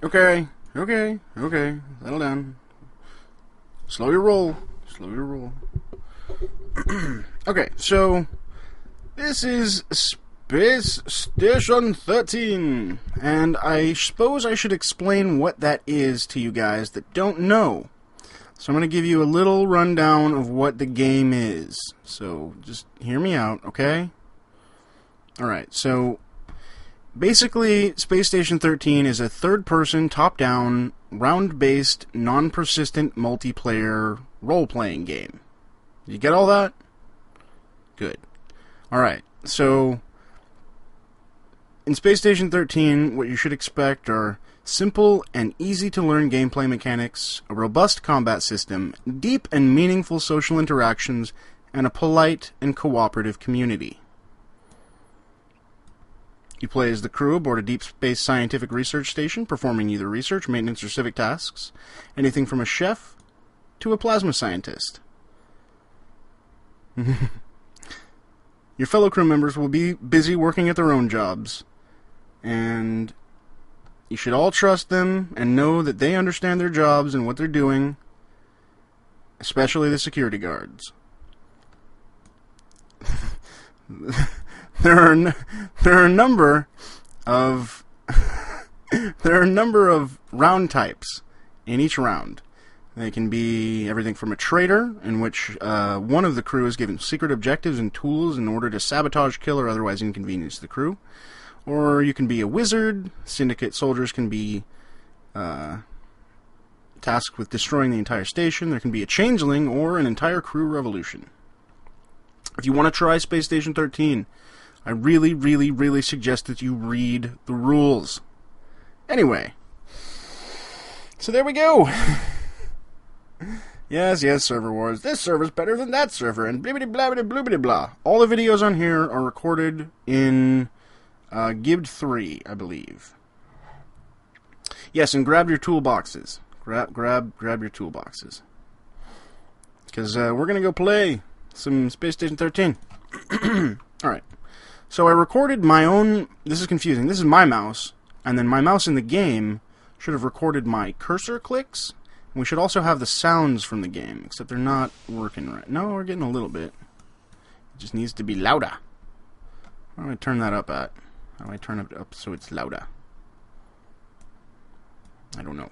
Okay, okay, okay. Settle down. Slow your roll. Slow your roll. Okay, so this is Space Station 13, and I suppose I should explain what that is to you guys that don't know. So I'm going to give you a little rundown of what the game is. So just hear me out, okay? Alright, so basically Space Station 13 is a third-person, top-down, round-based, non-persistent multiplayer role-playing game. Did you get all that? Good. Alright, so in Space Station 13, what you should expect are simple and easy-to-learn gameplay mechanics, a robust combat system, deep and meaningful social interactions, and a polite and cooperative community. You play as the crew aboard a deep space scientific research station, performing either research, maintenance, or civic tasks, anything from a chef to a plasma scientist. Your fellow crew members will be busy working at their own jobs, and you should all trust them and know that they understand their jobs and what they're doing, especially the security guards. There are a number of round types in each round. They can be everything from a traitor, in which one of the crew is given secret objectives and tools in order to sabotage, kill, or otherwise inconvenience the crew. Or you can be a wizard. Syndicate soldiers can be tasked with destroying the entire station. There can be a changeling or an entire crew revolution. If you want to try Space Station 13, I really, really, really suggest that you read the rules. Anyway, so there we go. Yes, server wars. This server's better than that server, and blibbity blabbity bloobity blah. All the videos on here are recorded in Gib 3, I believe. Yes, and grab your toolboxes. Grab your toolboxes. Because we're going to go play some Space Station 13. Alright. So I recorded my own... This is confusing. This is my mouse. And then my mouse in the game should have recorded my cursor clicks. And we should also have the sounds from the game. Except they're not working right. No, we're getting a little bit. It just needs to be louder. How do I turn that up at? How do I turn it up so it's louder? I don't know.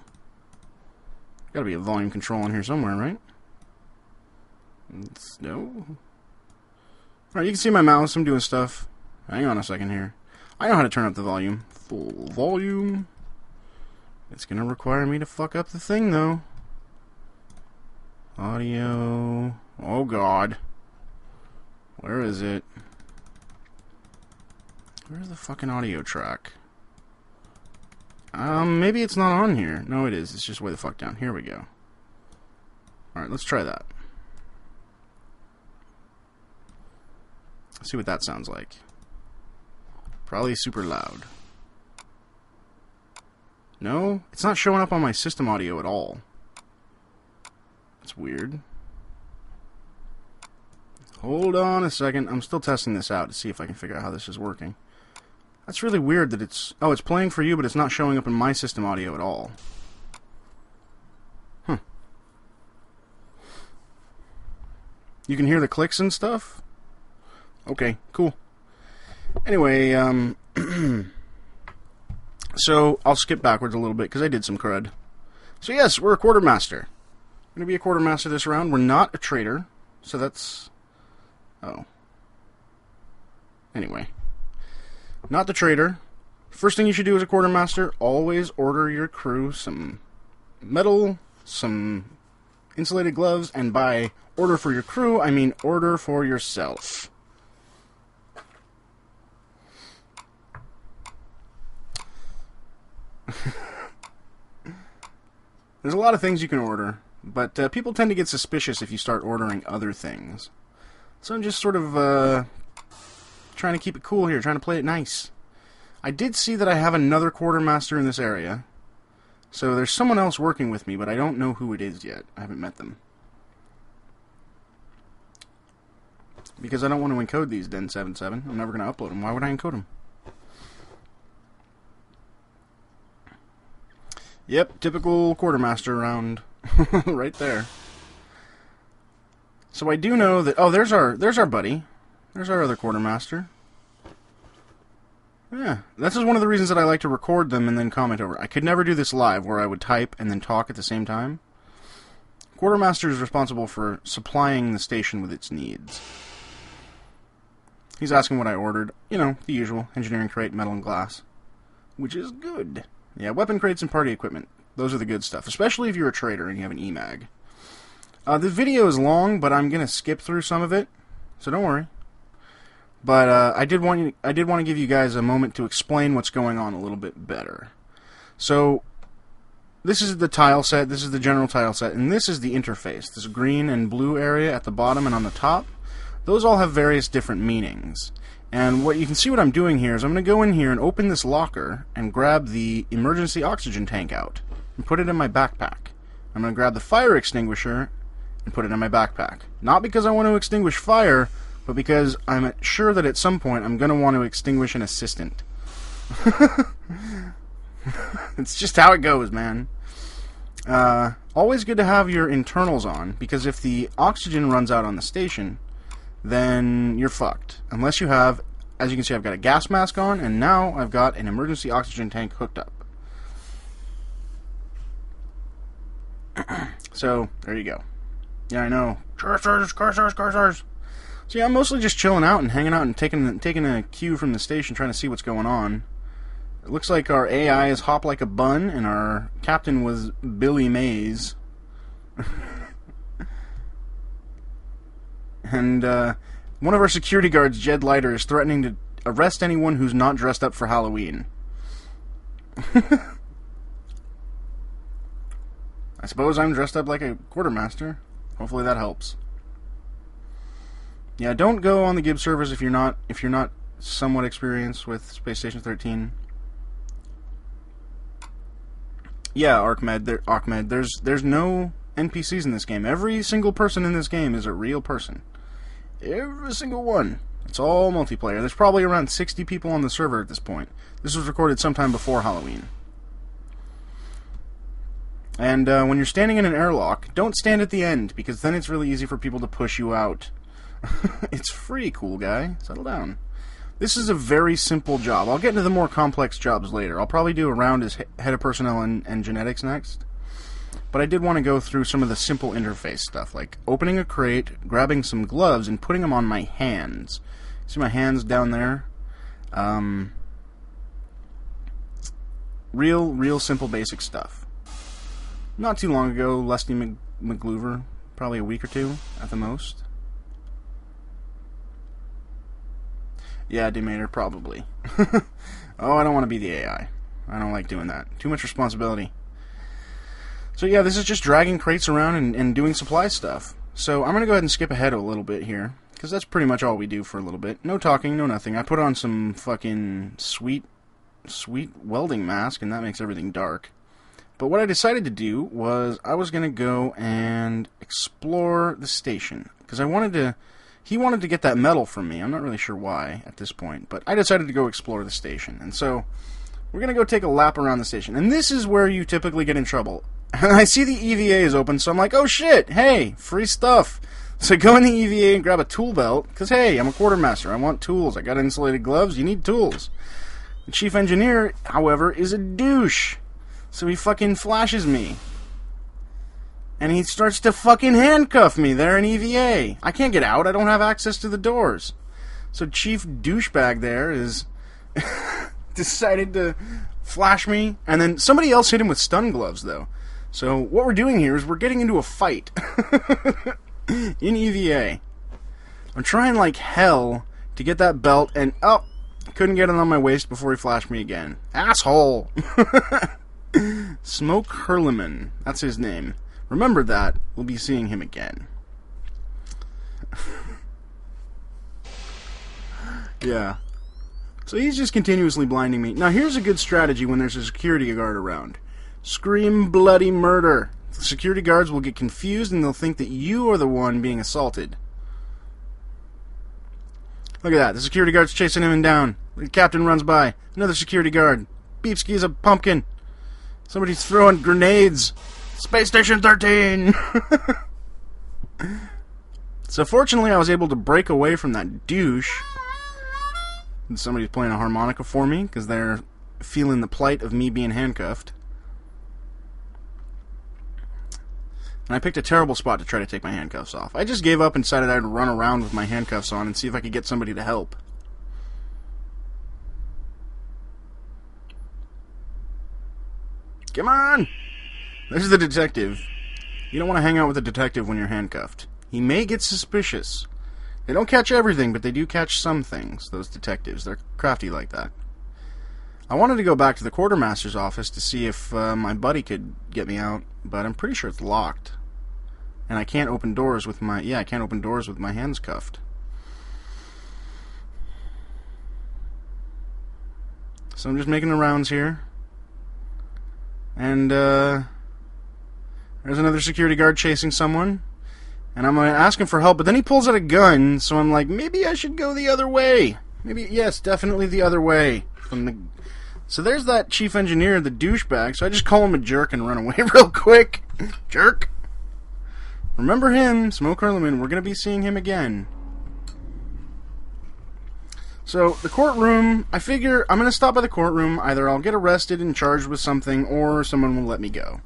Gotta be a volume control in here somewhere, right? No. Alright, you can see my mouse. I'm doing stuff. Hang on a second here. I know how to turn up the volume. Full volume. It's gonna require me to fuck up the thing, though. Audio. Oh, God. Where is it? Where's the fucking audio track? Maybe it's not on here. No, it is. It's just way the fuck down. Here we go. Alright, let's try that. Let's see what that sounds like. Probably super loud. No? It's not showing up on my system audio at all. That's weird. Hold on a second. I'm still testing this out to see if I can figure out how this is working. That's really weird that it's... Oh, it's playing for you, but it's not showing up in my system audio at all. Huh. You can hear the clicks and stuff? Okay, cool. Anyway, so I'll skip backwards a little bit because I did some crud. So yes, we're a quartermaster. I'm going to be a quartermaster this round. We're not a traitor, so that's... Oh. Anyway. Not the traitor. First thing you should do as a quartermaster, always order your crew some metal, some insulated gloves, and by order for your crew, I mean order for yourself. There's a lot of things you can order, but people tend to get suspicious if you start ordering other things. So I'm just sort of trying to keep it cool here, trying to play it nice. I did see that I have another quartermaster in this area, so there's someone else working with me, but I don't know who it is yet. I haven't met them. because I don't want to encode these Den 77. I'm never going to upload them. Why would I encode them? Yep, typical quartermaster round right there. So I do know that... Oh, there's our buddy. There's our other quartermaster. Yeah, this is one of the reasons that I like to record them and then comment over. I could never do this live, where I would type and then talk at the same time. Quartermaster is responsible for supplying the station with its needs. He's asking what I ordered. You know, the usual. Engineering crate, metal and glass. Which is good. Yeah, weapon crates and party equipment. Those are the good stuff. Especially if you're a trader and you have an EMAG. The video is long, but I'm going to skip through some of it. So don't worry. But I did want to give you guys a moment to explain what's going on a little bit better. So this is the tile set, this is the general tile set, and this is the interface. This green and blue area at the bottom and on the top. Those all have various different meanings. And what you can see what I'm doing here is I'm going to go in here and open this locker and grab the emergency oxygen tank out and put it in my backpack. I'm going to grab the fire extinguisher and put it in my backpack. Not because I want to extinguish fire, but because I'm sure that at some point I'm going to want to extinguish an assistant. It's just how it goes, man. Always good to have your internals on, because if the oxygen runs out on the station, then you're fucked. Unless you have, as you can see, I've got a gas mask on, and now I've got an emergency oxygen tank hooked up. So, there you go. Yeah, I know. Cursors. So yeah, I'm mostly just chilling out and hanging out and taking a cue from the station, trying to see what's going on. It looks like our AI is hop like a bun, and our captain was Billy Mays. And one of our security guards, Jed Leiter, is threatening to arrest anyone who's not dressed up for Halloween. I suppose I'm dressed up like a quartermaster. Hopefully that helps. Yeah, don't go on the Gibbs servers if you're not somewhat experienced with Space Station 13. Yeah, Ahmed, there's no NPCs in this game. Every single person in this game is a real person. Every single one. It's all multiplayer. There's probably around 60 people on the server at this point. This was recorded sometime before Halloween. And when you're standing in an airlock, don't stand at the end, because then it's really easy for people to push you out. It's free, cool guy. Settle down. This is a very simple job. I'll get into the more complex jobs later. I'll probably do a round as head of personnel and genetics next. But I did want to go through some of the simple interface stuff, like opening a crate, grabbing some gloves, and putting them on my hands. See my hands down there? Real simple basic stuff. Not too long ago, Leslie McGluver, probably a week or two at the most. Yeah, Demeter, probably. Oh, I don't want to be the AI. I don't like doing that. Too much responsibility. So yeah, this is just dragging crates around and doing supply stuff. So I'm going to go ahead and skip ahead a little bit here, because that's pretty much all we do for a little bit. No talking, no nothing. I put on some fucking sweet welding mask, and that makes everything dark. But what I decided to do was I was going to go and explore the station, because he wanted to get that metal from me. I'm not really sure why at this point, but I decided to go explore the station. And so we're going to go take a lap around the station. And this is where you typically get in trouble. And I see the EVA is open, so I'm like, oh shit, hey, free stuff. So I go in the EVA and grab a tool belt, because hey, I'm a quartermaster. I want tools. I got insulated gloves. You need tools. The chief engineer, however, is a douche. So he fucking flashes me. And he starts to fucking handcuff me there in EVA. I can't get out. I don't have access to the doors. So Chief Douchebag there is decided to flash me. And then somebody else hit him with stun gloves, though. So what we're doing here is we're getting into a fight. In EVA. I'm trying like hell to get that belt. And, oh, couldn't get it on my waist before he flashed me again. Asshole. Smoke Hurleman. That's his name. Remember that. We'll be seeing him again. Yeah. So he's just continuously blinding me. Now here's a good strategy when there's a security guard around. Scream bloody murder. The security guards will get confused and they'll think that you are the one being assaulted. Look at that. The security guard's chasing him down. The captain runs by. Another security guard. Beepski's a pumpkin. Somebody's throwing grenades. Space Station 13! So fortunately I was able to break away from that douche. And somebody's playing a harmonica for me because they're feeling the plight of me being handcuffed. And I picked a terrible spot to try to take my handcuffs off. I just gave up and decided I'd run around with my handcuffs on and see if I could get somebody to help. Come on! There's the detective. You don't want to hang out with a detective when you're handcuffed. He may get suspicious. They don't catch everything, but they do catch some things, those detectives. They're crafty like that. I wanted to go back to the quartermaster's office to see if my buddy could get me out, but I'm pretty sure it's locked. And I can't open doors with my... Yeah, I can't open doors with my hands cuffed. So I'm just making the rounds here. And, there's another security guard chasing someone. And I'm asking for help, but then he pulls out a gun, so I'm like, maybe I should go the other way. Maybe, yes, definitely the other way. So there's that chief engineer, the douchebag, so I just call him a jerk and run away real quick. Jerk. Remember him, Smoke Earleman, we're going to be seeing him again. So, the courtroom, I figure I'm going to stop by the courtroom. Either I'll get arrested and charged with something, or someone will let me go.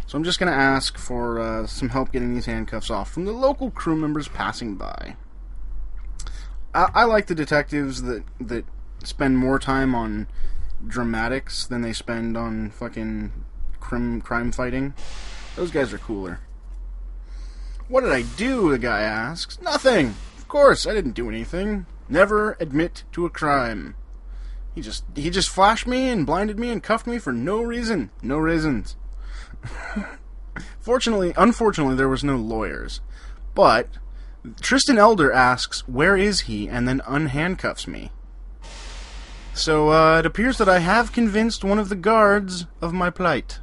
So I'm just going to ask for some help getting these handcuffs off from the local crew members passing by. I like the detectives that spend more time on dramatics than they spend on fucking crime fighting. Those guys are cooler. What did I do, the guy asks. Nothing! Of course, I didn't do anything. Never admit to a crime. He just flashed me and blinded me and cuffed me for no reason. No reasons. Unfortunately, there was no lawyers. But Tristan Elder asks, where is he? And then unhandcuffs me. So, it appears that I have convinced one of the guards of my plight.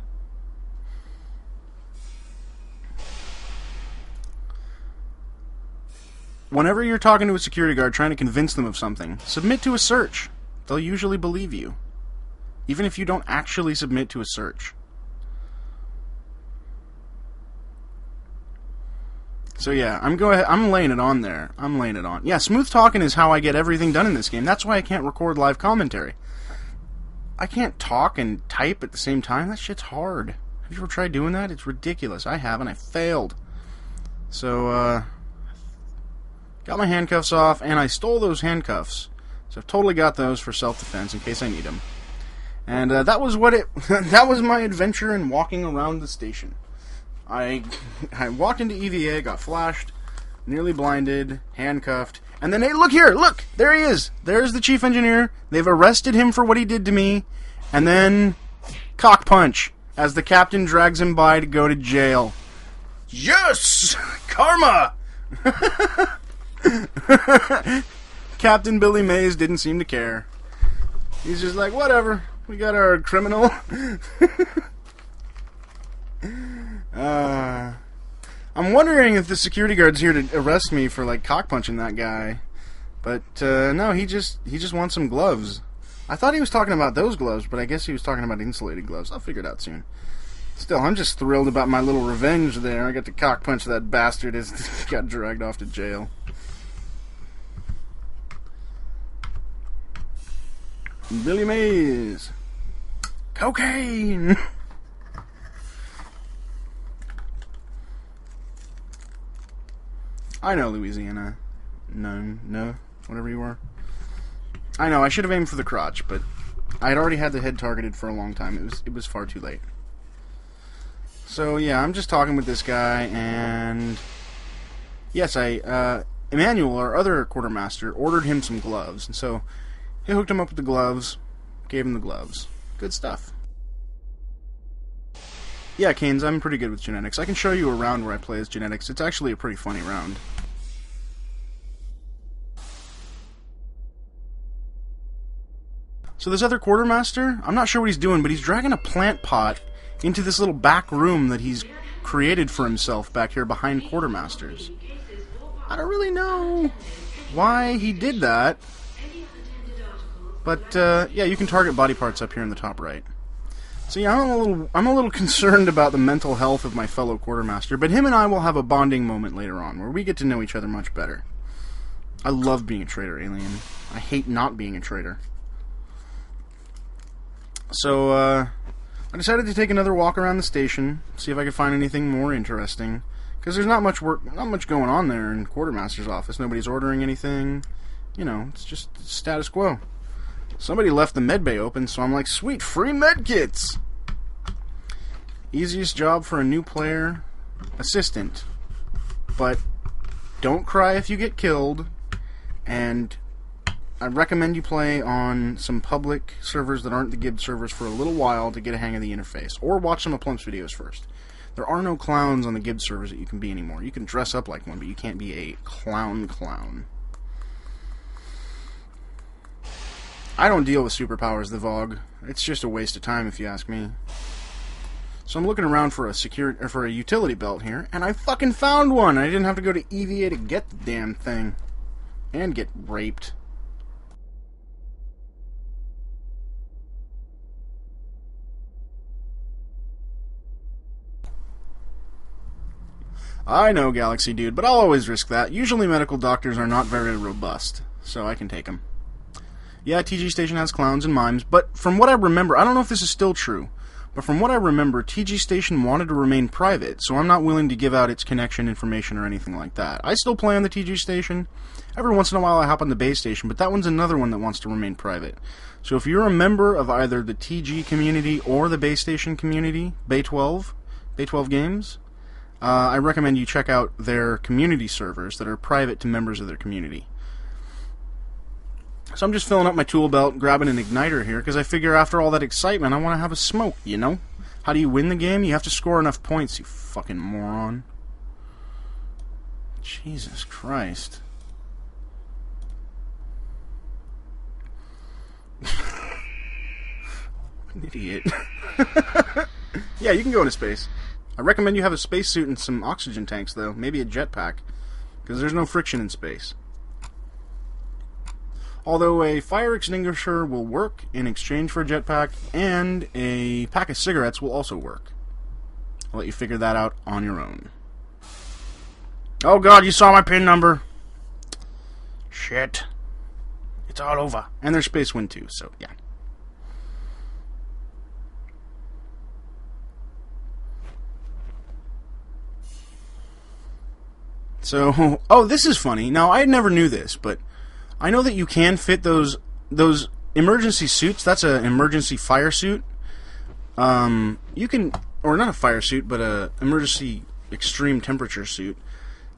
Whenever you're talking to a security guard trying to convince them of something, submit to a search. They'll usually believe you. Even if you don't actually submit to a search. So yeah, I'm laying it on there. I'm laying it on. Yeah, smooth talking is how I get everything done in this game. That's why I can't record live commentary. I can't talk and type at the same time. That shit's hard. Have you ever tried doing that? It's ridiculous. I haven't. I failed. So, got my handcuffs off, and I stole those handcuffs. So I've totally got those for self-defense in case I need them. And that was that was my adventure in walking around the station. I walked into EVA, got flashed, nearly blinded, handcuffed, and then, hey, look here, look, there he is. There's the chief engineer. They've arrested him for what he did to me, and then cock punch as the captain drags him by to go to jail. Yes! Karma! Captain Billy Mays didn't seem to care. He's just like, whatever, we got our criminal. I'm wondering if the security guard's here to arrest me for, like, cock-punching that guy. But, no, he just wants some gloves. I thought he was talking about those gloves, but I guess he was talking about insulated gloves. I'll figure it out soon. Still, I'm just thrilled about my little revenge there. I got to cock-punch that bastard as he got dragged off to jail. Billy Mays. Cocaine! I know, Louisiana. No, whatever you were. I know, I should have aimed for the crotch, but I'd already had the head targeted for a long time. It was far too late. So, yeah, I'm just talking with this guy, and... Yes, Emmanuel, our other quartermaster, ordered him some gloves, and so he hooked him up with the gloves, gave him the gloves. Good stuff. Yeah, Canes, I'm pretty good with genetics. I can show you a round where I play as genetics. It's actually a pretty funny round. So this other quartermaster, I'm not sure what he's doing, but he's dragging a plant pot into this little back room that he's created for himself back here behind quartermasters. I don't really know why he did that. But, yeah, you can target body parts up here in the top right. So yeah, I'm a little concerned about the mental health of my fellow quartermaster, but him and I will have a bonding moment later on, where we get to know each other much better. I love being a traitor, Alien. I hate not being a traitor. So, I decided to take another walk around the station, see if I could find anything more interesting. Because there's not much going on there in Quartermaster's office. Nobody's ordering anything. You know, it's just status quo. Somebody left the medbay open, so I'm like, sweet, free medkits! Easiest job for a new player, assistant. But don't cry if you get killed, and I recommend you play on some public servers that aren't the Gibbs servers for a little while to get a hang of the interface, or watch some of Plump's videos first. There are no clowns on the Gibbs servers that you can be anymore. You can dress up like one, but you can't be a clown. I don't deal with superpowers, the Vogue. It's just a waste of time, if you ask me. So I'm looking around for a utility belt here, and I fucking found one! I didn't have to go to EVA to get the damn thing. And get raped. I know, Galaxy Dude, but I'll always risk that. Usually medical doctors are not very robust, so I can take them. Yeah, TG Station has clowns and mimes, but from what I remember, I don't know if this is still true, but from what I remember, TG Station wanted to remain private, so I'm not willing to give out its connection information or anything like that. I still play on the TG Station. Every once in a while I hop on the Bay Station, but that one's another one that wants to remain private. So if you're a member of either the TG community or the Bay Station community, Bay 12 Games, I recommend you check out their community servers that are private to members of their community. So I'm just filling up my tool belt, grabbing an igniter here, because I figure after all that excitement, I want to have a smoke, you know? How do you win the game? You have to score enough points, you fucking moron. Jesus Christ. An idiot. Yeah, you can go into space. I recommend you have a spacesuit and some oxygen tanks, though. Maybe a jetpack, because there's no friction in space. Although a fire extinguisher will work in exchange for a jetpack, and a pack of cigarettes will also work. I'll let you figure that out on your own. Oh god, you saw my PIN number! Shit. It's all over. And there's Space Wind too, so yeah. So, oh, this is funny. Now, I never knew this, but I know that you can fit those emergency suits. That's an emergency fire suit. You can, or not a fire suit, but a emergency extreme temperature suit.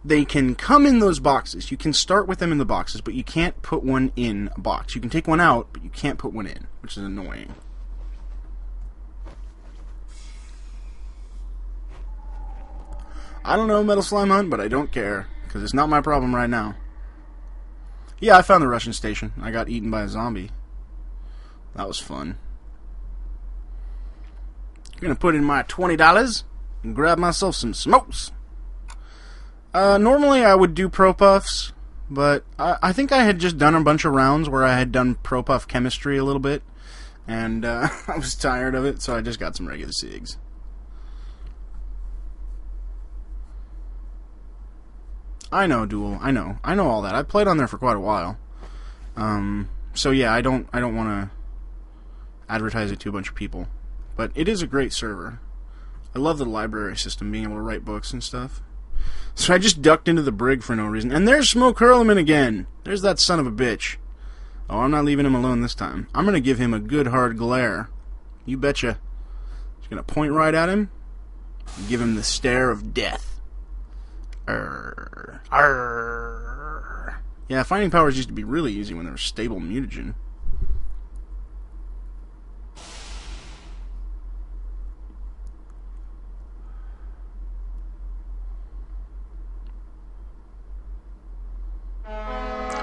They can come in those boxes. You can start with them in the boxes, but you can't put one in a box. You can take one out, but you can't put one in, which is annoying. I don't know, Metal Slime Hunt, but I don't care, because it's not my problem right now. Yeah, I found the Russian station. I got eaten by a zombie. That was fun. I'm gonna put in my $20 and grab myself some smokes. Normally I would do Pro Puffs, but I think I had just done a bunch of rounds where I had done Pro Puff chemistry a little bit, and I was tired of it, so I just got some regular cigs. I know, Duel. I know all that. I've played on there for quite a while. So yeah, I don't want to advertise it to a bunch of people, but it is a great server. I love the library system, being able to write books and stuff. So I just ducked into the brig for no reason, and there's Smoke Hurlman again. There's that son of a bitch. Oh, I'm not leaving him alone this time. I'm gonna give him a good hard glare. You betcha. Just gonna point right at him and give him the stare of death. Arr. Arr. Yeah, finding powers used to be really easy when there was stable mutagen.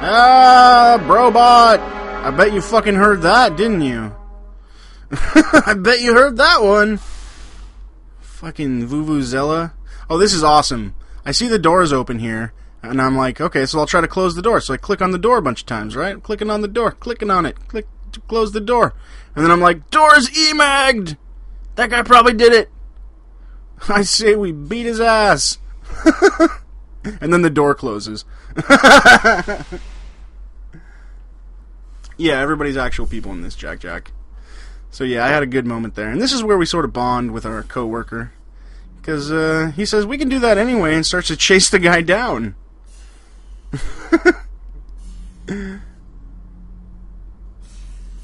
Ah, Brobot! I bet you fucking heard that, didn't you? I bet you heard that one! Fucking Vuvuzela. Oh, this is awesome. I see the doors open here, And I'm like, okay, so I'll try to close the door. So I click on the door a bunch of times, right? Clicking on the door, clicking on it, click to close the door. And then I'm like, door's emagged! That guy probably did it! I say we beat his ass! And then the door closes. Yeah, everybody's actual people in this, Jack. So yeah, I had a good moment there. And this is where we sort of bond with our coworker. Because he says, we can do that anyway, and starts to chase the guy down.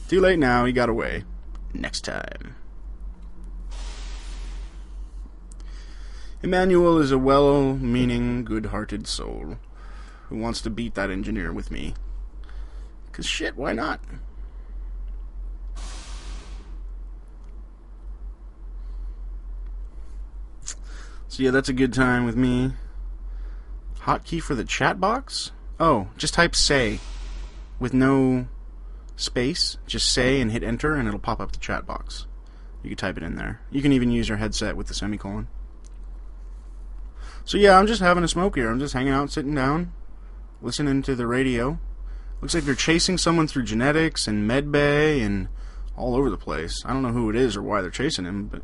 Too late now, he got away. Next time. Emmanuel is a well-meaning, good-hearted soul who wants to beat that engineer with me. 'Cause shit, why not? So yeah, that's a good time with me. Hotkey for the chat box? Oh, just type say with no space. Just say and hit enter and it'll pop up the chat box. You can type it in there. You can even use your headset with the semicolon. So yeah, I'm just having a smoke here. I'm just hanging out, sitting down, listening to the radio. Looks like they're chasing someone through genetics and medbay and all over the place. I don't know who it is or why they're chasing him, but...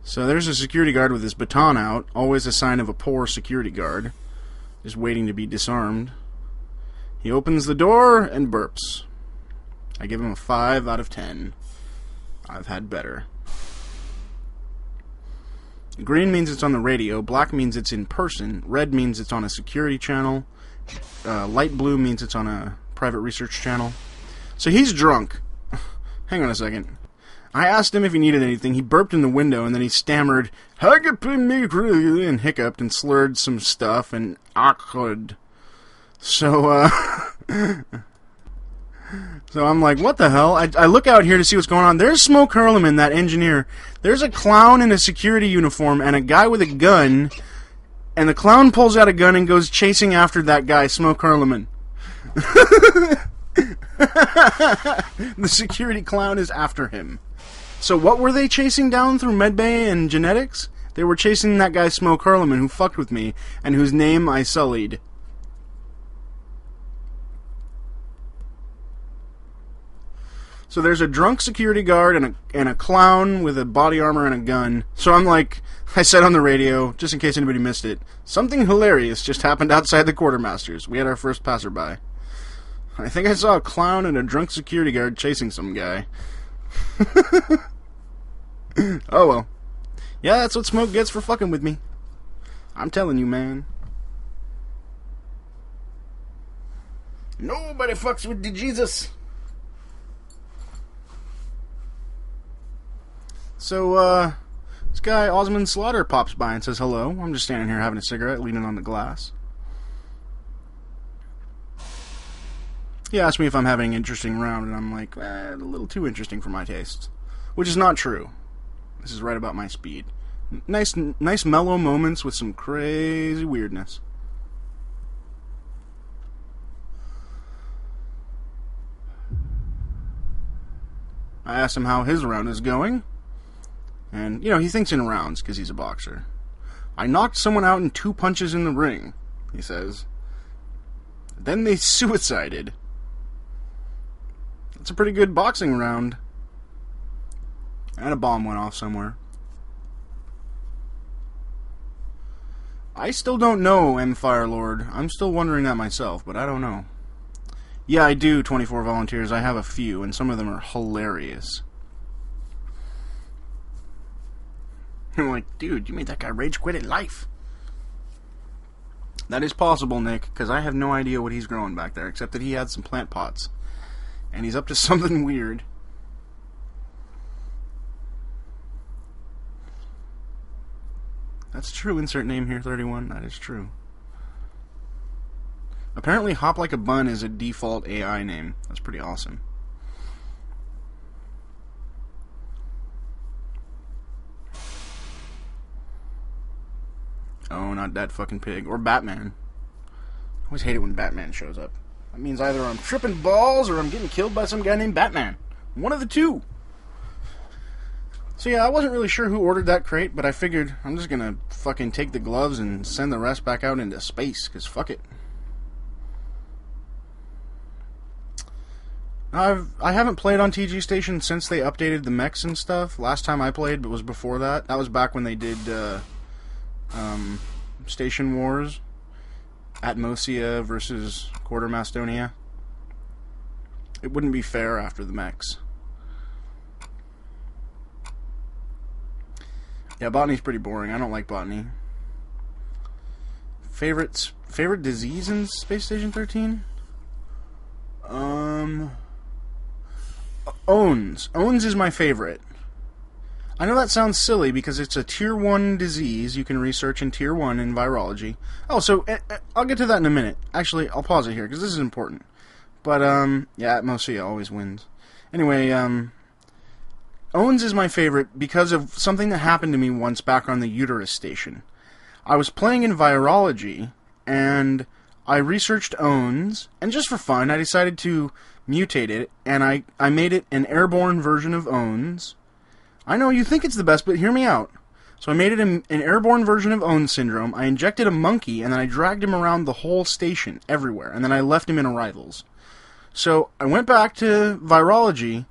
So there's a security guard with his baton out, always a sign of a poor security guard, just waiting to be disarmed. He opens the door and burps. I give him a 5 out of 10. I've had better. Green means it's on the radio, black means it's in person, red means it's on a security channel, light blue means it's on a private research channel. So he's drunk. Hang on a second. I asked him if he needed anything. He burped in the window, and then he stammered, and hiccuped and slurred some stuff, and awkward. So, so I'm like, what the hell? I look out here to see what's going on. There's Smoke Hurleman, that engineer. There's a clown in a security uniform and a guy with a gun, and the clown pulls out a gun and goes chasing after that guy, Smoke Hurleman. The security clown is after him. So what were they chasing down through medbay and genetics? They were chasing that guy Smoke Hurleman who fucked with me and whose name I sullied. So there's a drunk security guard and a clown with a body armor and a gun. So I'm like, I said on the radio, just in case anybody missed it, something hilarious just happened outside the quartermaster's. We had our first passerby. I think I saw a clown and a drunk security guard chasing some guy. Oh well. Yeah, that's what Smoke gets for fucking with me. I'm telling you, man. Nobody fucks with the Jesus. So, this guy, Osmond Slaughter, pops by and says hello. I'm just standing here having a cigarette, leaning on the glass. He asked me if I'm having an interesting round, and I'm like, a little too interesting for my taste. Which is not true. This is right about my speed. Nice mellow moments with some crazy weirdness. I asked him how his round is going. And, he thinks in rounds, because he's a boxer. I knocked someone out in 2 punches in the ring, he says. Then they suicided. That's a pretty good boxing round. And a bomb went off somewhere. I still don't know, M. Firelord. I'm still wondering that myself, but I don't know. Yeah, I do, 24 volunteers. I have a few, and some of them are hilarious. I'm like, dude, you made that guy rage quit at life. That is possible, Nick, because I have no idea what he's growing back there, except that he had some plant pots. And he's up to something weird. That's true, insert name here, 31. That is true. Apparently, Hop Like a Bun is a default AI name. That's pretty awesome. Oh, not that fucking pig. Or Batman. I always hate it when Batman shows up. That means either I'm tripping balls or I'm getting killed by some guy named Batman. One of the two. So yeah, I wasn't really sure who ordered that crate, but I figured I'm just gonna fucking take the gloves and send the rest back out into space, because fuck it. I haven't played on TG Station since they updated the mechs and stuff. Last time I played was before that. That was back when they did Station Wars. Atmosia versus Quarter Mastonia. It wouldn't be fair after the mechs. Yeah, botany's pretty boring. I don't like botany. Favorite disease in Space Station 13? Ones. Ones is my favorite. I know that sounds silly because it's a Tier 1 disease you can research in Tier 1 in virology. Oh, so I'll get to that in a minute. Actually, I'll pause it here because this is important. But, yeah, Atmosia always wins. Anyway, Owens is my favorite because of something that happened to me once back on the Uterus Station. I was playing in virology, and I researched Owens, and just for fun, I decided to mutate it, and I made it an airborne version of Owens. I know you think it's the best, but hear me out. So I made it an airborne version of Owens syndrome. I injected a monkey, and then I dragged him around the whole station, everywhere, and then I left him in arrivals. So I went back to virology,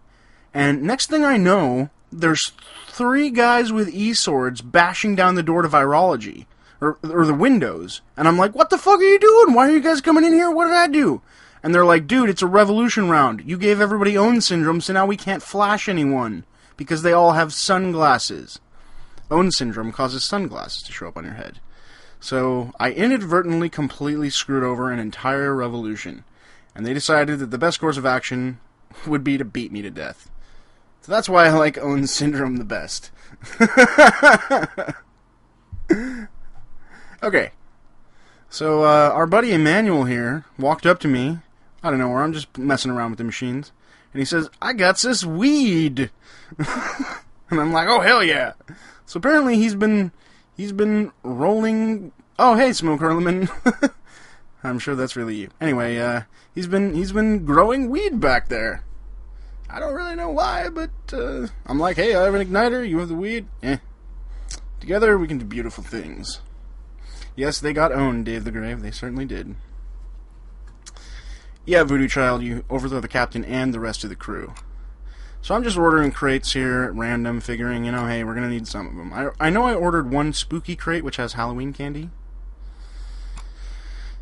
and next thing I know, there's 3 guys with E-swords bashing down the door to virology, or the windows, and I'm like, what the fuck are you doing? Why are you guys coming in here? What did I do? And they're like, dude, it's a revolution round. You gave everybody Own syndrome, so now we can't flash anyone, because they all have sunglasses. Own syndrome causes sunglasses to show up on your head. So I inadvertently completely screwed over an entire revolution, and they decided that the best course of action would be to beat me to death. So that's why I like Own syndrome the best. Okay. So, our buddy Emmanuel here walked up to me. I don't know where, I'm just messing around with the machines. And he says, I got this weed. And I'm like, oh, hell yeah. So apparently he's been rolling... Oh, hey, Smoke Hurleman. I'm sure that's really you. Anyway, he's been growing weed back there. I don't really know why, but I'm like, hey, I have an igniter, you have the weed. Together we can do beautiful things. Yes, they got owned, Dave the Grave. They certainly did. Yeah, Voodoo Child, you overthrow the captain and the rest of the crew. So I'm just ordering crates here at random, figuring, you know, hey, we're going to need some of them. I know I ordered one spooky crate, which has Halloween candy.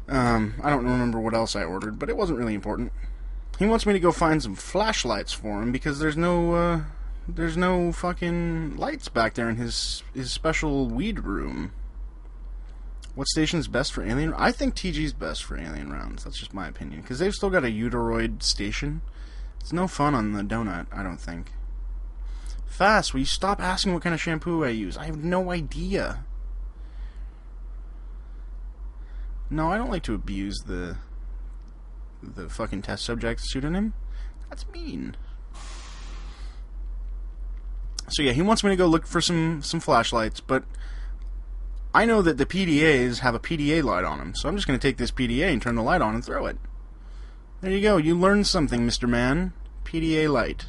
I don't remember what else I ordered, but it wasn't really important. He wants me to go find some flashlights for him, because there's no fucking lights back there in his special weed room. What station's best for alien? I think TG's best for alien rounds. That's just my opinion. Because they've still got a Uteroid station. It's no fun on the donut, I don't think. Fast, will you stop asking what kind of shampoo I use? I have no idea. No, I don't like to abuse the fucking test subject's pseudonym. That's mean. So yeah, he wants me to go look for some flashlights, but I know that the PDAs have a PDA light on them, so I'm just going to take this PDA and turn the light on and throw it. There you go, you learned something, Mr. Man. PDA light.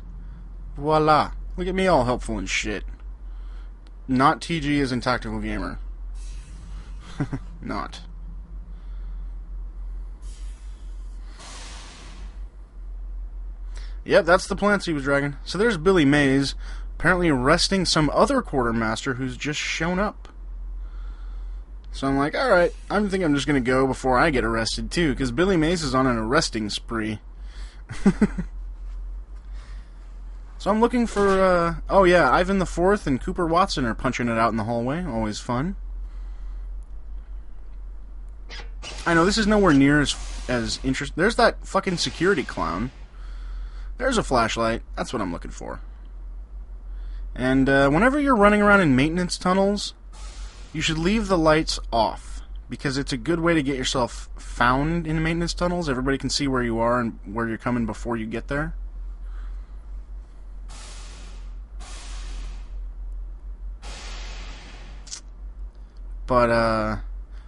Voila. Look at me all helpful and shit. Not TG as in Tactical Gamer. Not. Yep, that's the plants he was dragging. So there's Billy Mays, apparently arresting some other quartermaster who's just shown up. So I'm like, alright, I think I'm just going to go before I get arrested too, because Billy Mays is on an arresting spree. So I'm looking for, oh yeah, Ivan the Fourth and Cooper Watson are punching it out in the hallway. Always fun. I know, this is nowhere near as interesting. There's that fucking security clown. There's a flashlight. That's what I'm looking for. And whenever you're running around in maintenance tunnels, you should leave the lights off, because it's a good way to get yourself found in maintenance tunnels. Everybody can see where you are and where you're coming before you get there. But,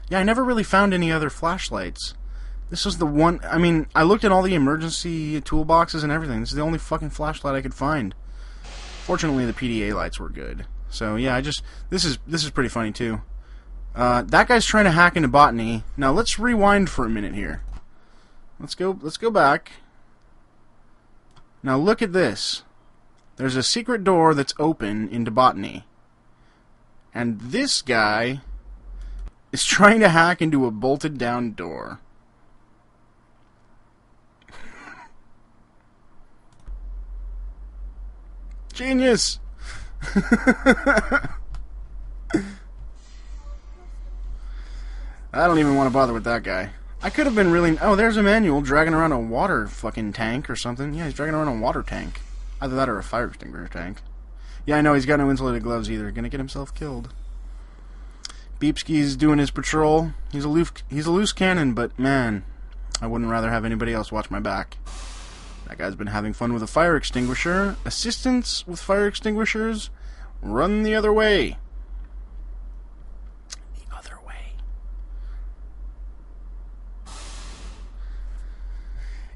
yeah, I never really found any other flashlights. This was the one... I mean, I looked at all the emergency toolboxes and everything. This is the only fucking flashlight I could find. Fortunately, the PDA lights were good. So yeah, this is pretty funny too. That guy's trying to hack into botany. Now let's rewind for a minute here. Let's go back. Now look at this. There's a secret door that's open into botany. And this guy is trying to hack into a bolted down door. Genius! I don't even want to bother with that guy. I could have been really... Oh, there's a manual dragging around a water fucking tank or something. Yeah, he's dragging around a water tank. Either that or a fire extinguisher tank. Yeah, I know, he's got no insulated gloves either. Gonna get himself killed. Beepski's doing his patrol. He's a loose cannon, but man, I wouldn't rather have anybody else watch my back. That guy's been having fun with a fire extinguisher. Assistants with fire extinguishers, run the other way. The other way.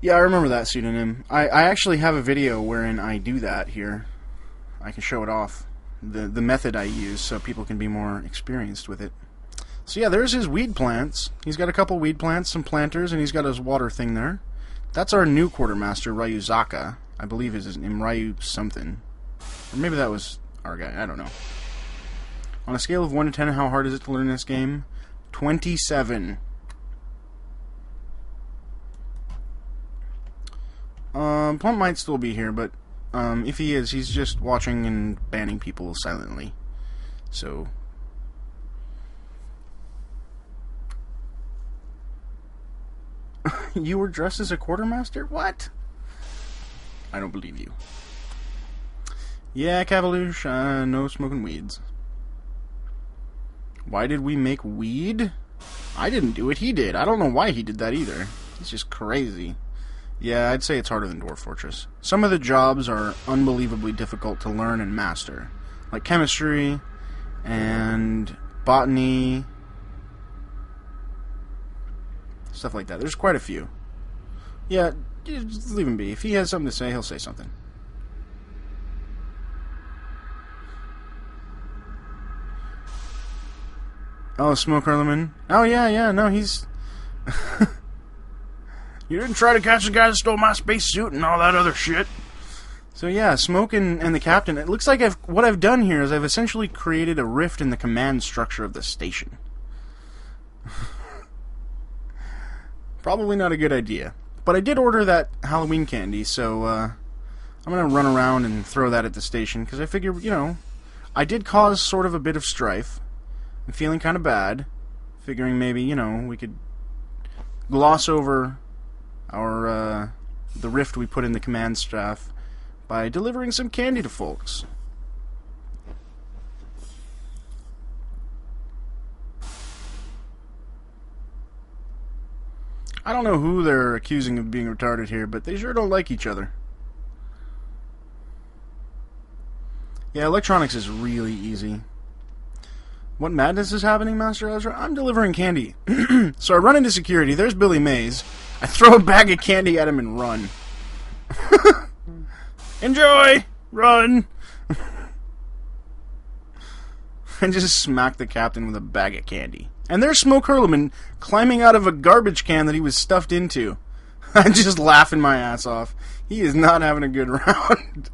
Yeah, I remember that pseudonym. I actually have a video wherein I do that here. I can show it off. The method I use so people can be more experienced with it. So yeah, there's his weed plants. He's got a couple weed plants, some planters, and he's got his water thing there. That's our new quartermaster, Ryuzaka. I believe his name Ryu something. Or maybe that was our guy, I don't know. On a scale of 1 to 10, how hard is it to learn this game? 27. Plump might still be here, but if he is, he's just watching and banning people silently. So... You were dressed as a quartermaster? What? I don't believe you. Yeah, Cavaluche, no smoking weeds. Why did we make weed? I didn't do it, he did. I don't know why he did that either. He's just crazy. Yeah, I'd say it's harder than Dwarf Fortress. Some of the jobs are unbelievably difficult to learn and master. Like chemistry and botany... stuff like that. There's quite a few. Yeah, just leave him be. If he has something to say, he'll say something. Oh, Smoke Herleman. Oh, yeah, no, he's... You didn't try to catch the guy that stole my spacesuit and all that other shit. So yeah, Smoke and the captain. It looks like what I've done here is I've essentially created a rift in the command structure of the station. Probably not a good idea. But I did order that Halloween candy, so I'm going to run around and throw that at the station, because I figure, you know, I did cause sort of a bit of strife. I'm feeling kind of bad, figuring maybe, you know, we could gloss over our the rift we put in the command staff by delivering some candy to folks. I don't know who they're accusing of being retarded here, but they sure don't like each other. Yeah, electronics is really easy. What madness is happening, Master Ezra? I'm delivering candy. So I run into security. There's Billy Mays. I throw a bag of candy at him and run. Enjoy! Run! And just smack the captain with a bag of candy. And there's Smoke Herleman climbing out of a garbage can that he was stuffed into. I'm just laughing my ass off. He is not having a good round.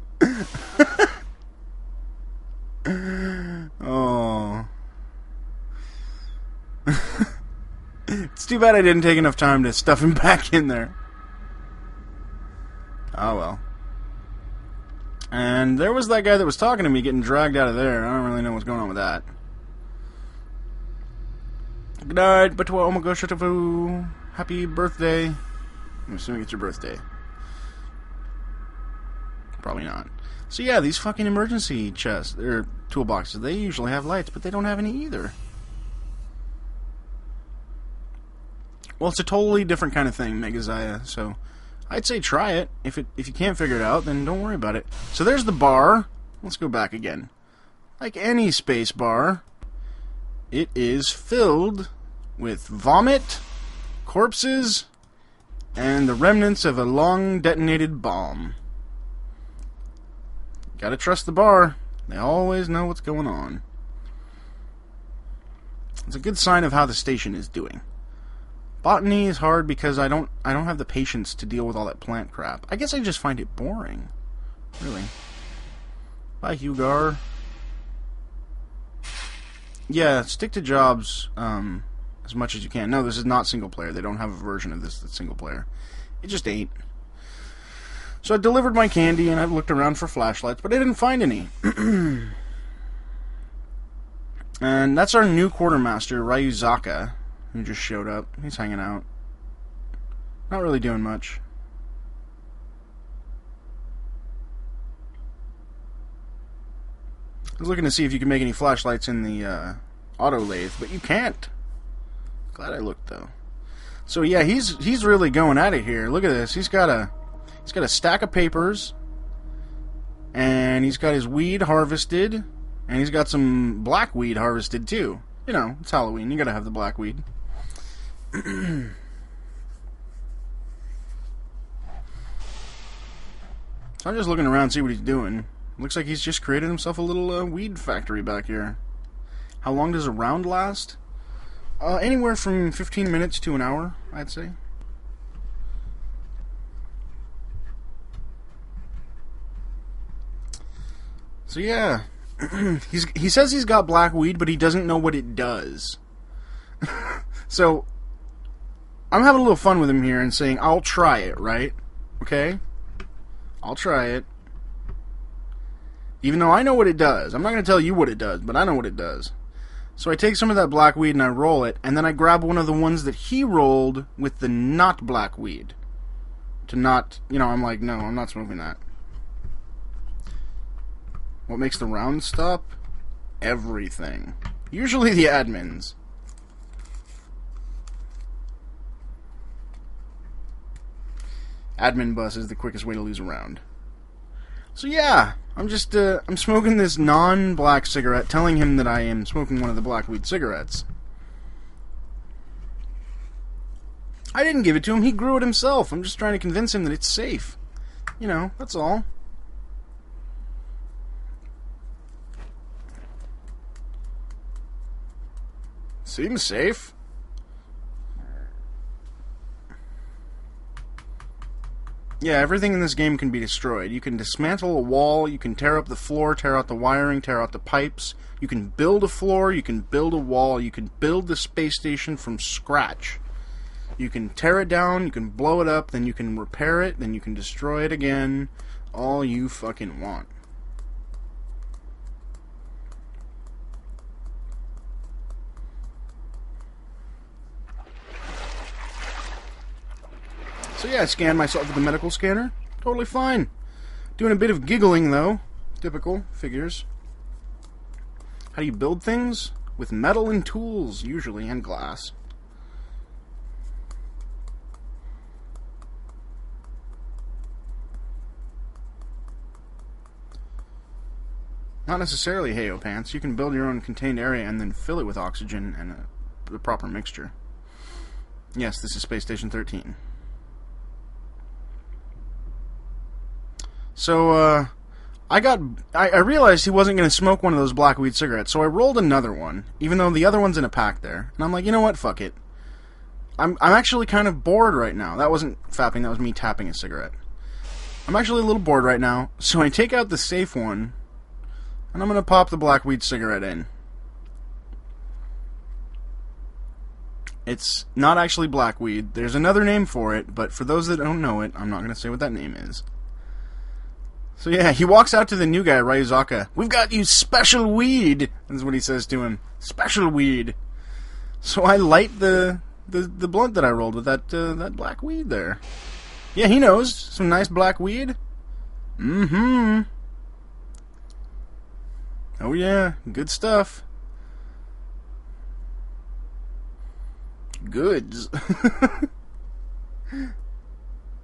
Oh. It's too bad I didn't take enough time to stuff him back in there. Oh well. And there was that guy that was talking to me getting dragged out of there. I don't really know what's going on with that. Good night, Batwa Omago Shatafu. Happy birthday. I'm assuming it's your birthday. Probably not. So yeah, these fucking emergency chests, or toolboxes, they usually have lights, but they don't have any either. Well, it's a totally different kind of thing, Megazaya, so I'd say try it. If you can't figure it out, then don't worry about it. So there's the bar. Let's go back again. Like any space bar, it is filled with vomit, corpses, and the remnants of a long detonated bomb. Gotta trust the bar. They always know what's going on. It's a good sign of how the station is doing. Botany is hard because I don't have the patience to deal with all that plant crap. I guess I just find it boring. Really. Bye, Hugar. Yeah, stick to jobs as much as you can. No, this is not single player. They don't have a version of this that's single player. It just ain't. So I delivered my candy and I've looked around for flashlights, but I didn't find any. And that's our new quartermaster, Ryuzaka, who just showed up. He's hanging out. Not really doing much. I was looking to see if you can make any flashlights in the auto lathe, but you can't. Glad I looked though. So yeah, he's really going at it here. Look at this. He's got a stack of papers, and he's got his weed harvested, and he's got some black weed harvested too. You know, it's Halloween. You gotta have the black weed. So I'm just looking around to see what he's doing. Looks like he's just created himself a little weed factory back here. How long does a round last? Anywhere from 15 minutes to an hour, I'd say. So yeah, he says he's got black weed, but he doesn't know what it does. So I'm having a little fun with him here and saying, I'll try it, right? Okay? I'll try it. Even though I know what it does. I'm not going to tell you what it does, but I know what it does. So I take some of that black weed and I roll it, and then I grab one of the ones that he rolled with the not black weed. To not, you know, I'm like, no, I'm not smoking that. What makes the round stop? Everything. Usually the admins. Admin bus is the quickest way to lose a round. So yeah, I'm just, I'm smoking this non-black cigarette, telling him that I am smoking one of the black weed cigarettes. I didn't give it to him, he grew it himself. I'm just trying to convince him that it's safe. You know, that's all. Seems safe. Yeah, everything in this game can be destroyed. You can dismantle a wall, you can tear up the floor, tear out the wiring, tear out the pipes. You can build a floor, you can build a wall, you can build the space station from scratch. You can tear it down, you can blow it up, then you can repair it, then you can destroy it again. All you fucking want. So yeah, I scanned myself with the medical scanner. Totally fine. Doing a bit of giggling though. Typical. Figures. How do you build things? With metal and tools, usually, and glass. Not necessarily Heyo pants. You can build your own contained area and then fill it with oxygen and the proper mixture. Yes, this is Space Station 13. So, I realized he wasn't going to smoke one of those black weed cigarettes, so I rolled another one, even though the other one's in a pack there. And I'm like, you know what, fuck it. I'm actually kind of bored right now. That wasn't fapping, that was me tapping a cigarette. I'm actually a little bored right now, so I take out the safe one, and I'm going to pop the black weed cigarette in. It's not actually black weed. There's another name for it, but for those that don't know it, I'm not going to say what that name is. So yeah, he walks out to the new guy, Ryuzaka. We've got you special weed! That's what he says to him. Special weed. So I light the blunt that I rolled with that black weed there. Yeah, he knows. Some nice black weed. Mm-hmm. Oh yeah, good stuff. Goods.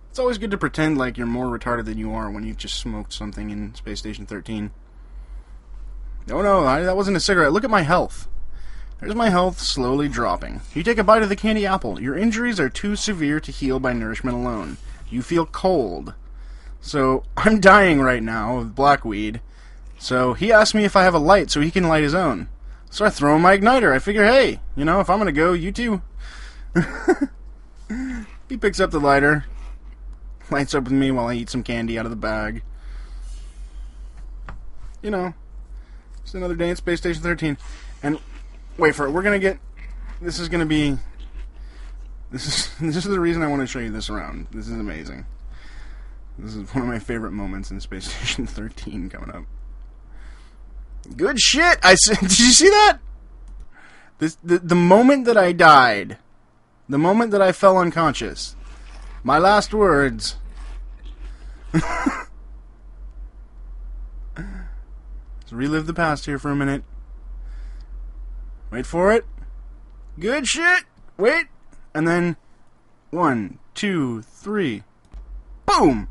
It's always good to pretend like you're more retarded than you are when you've just smoked something in Space Station 13. Oh no, that wasn't a cigarette. Look at my health. There's my health slowly dropping. You take a bite of the candy apple. Your injuries are too severe to heal by nourishment alone. You feel cold. So, I'm dying right now of black weed, So he asked me if I have a light so he can light his own. So I throw him my igniter. I figure, hey, you know, if I'm gonna go, you too. He picks up the lighter, lights up with me while I eat some candy out of the bag. You know, it's another day at Space Station 13. And wait for it. We're gonna get. This is gonna be. This is the reason I want to show you this around. This is amazing. This is one of my favorite moments in Space Station 13 coming up. Good shit! Did you see that? The moment that I died, the moment that I fell unconscious, my last words. Let's relive the past here for a minute. Wait for it. Good shit! Wait! And then 1, 2, 3. Boom!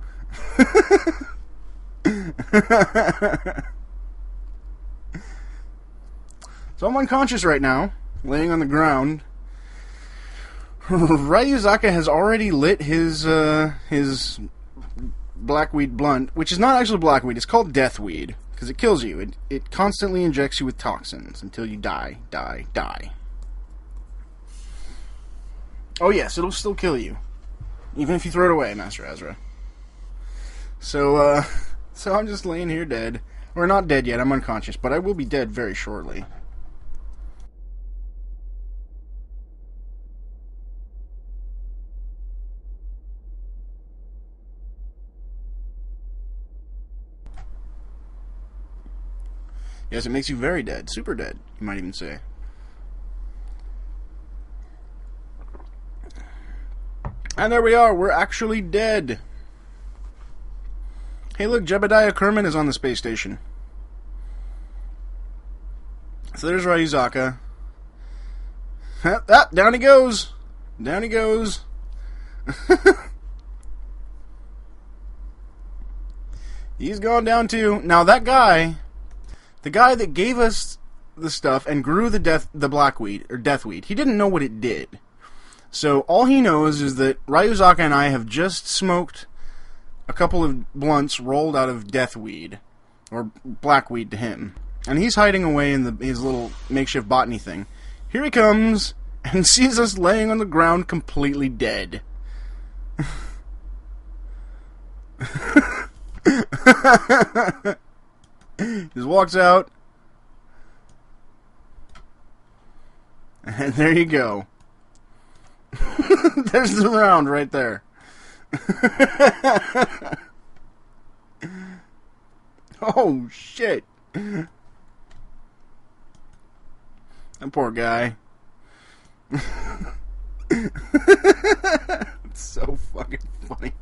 So I'm unconscious right now, laying on the ground. Ryuzaka has already lit his blackweed blunt, which is not actually blackweed. It's called deathweed because it kills you. It constantly injects you with toxins until you die. Oh yes, it'll still kill you, even if you throw it away, Master Ezra. So I'm just laying here dead. Or not dead yet, I'm unconscious, but I will be dead very shortly. Yes, it makes you very dead. Super dead, you might even say. And there we are, we're actually dead. Hey look, Jebediah Kerman is on the space station. So there's Ryuzaka. Down he goes. Down he goes. He's gone down too. Now that guy, the guy that gave us the stuff and grew the blackweed, or deathweed, he didn't know what it did. So all he knows is that Ryuzaka and I have just smoked a couple of blunts rolled out of deathweed, or blackweed to him. And he's hiding away in his little makeshift botany thing. Here he comes, and sees us laying on the ground completely dead. Just walks out. And there you go. There's the round right there. Oh shit. That poor guy. It's so fucking funny.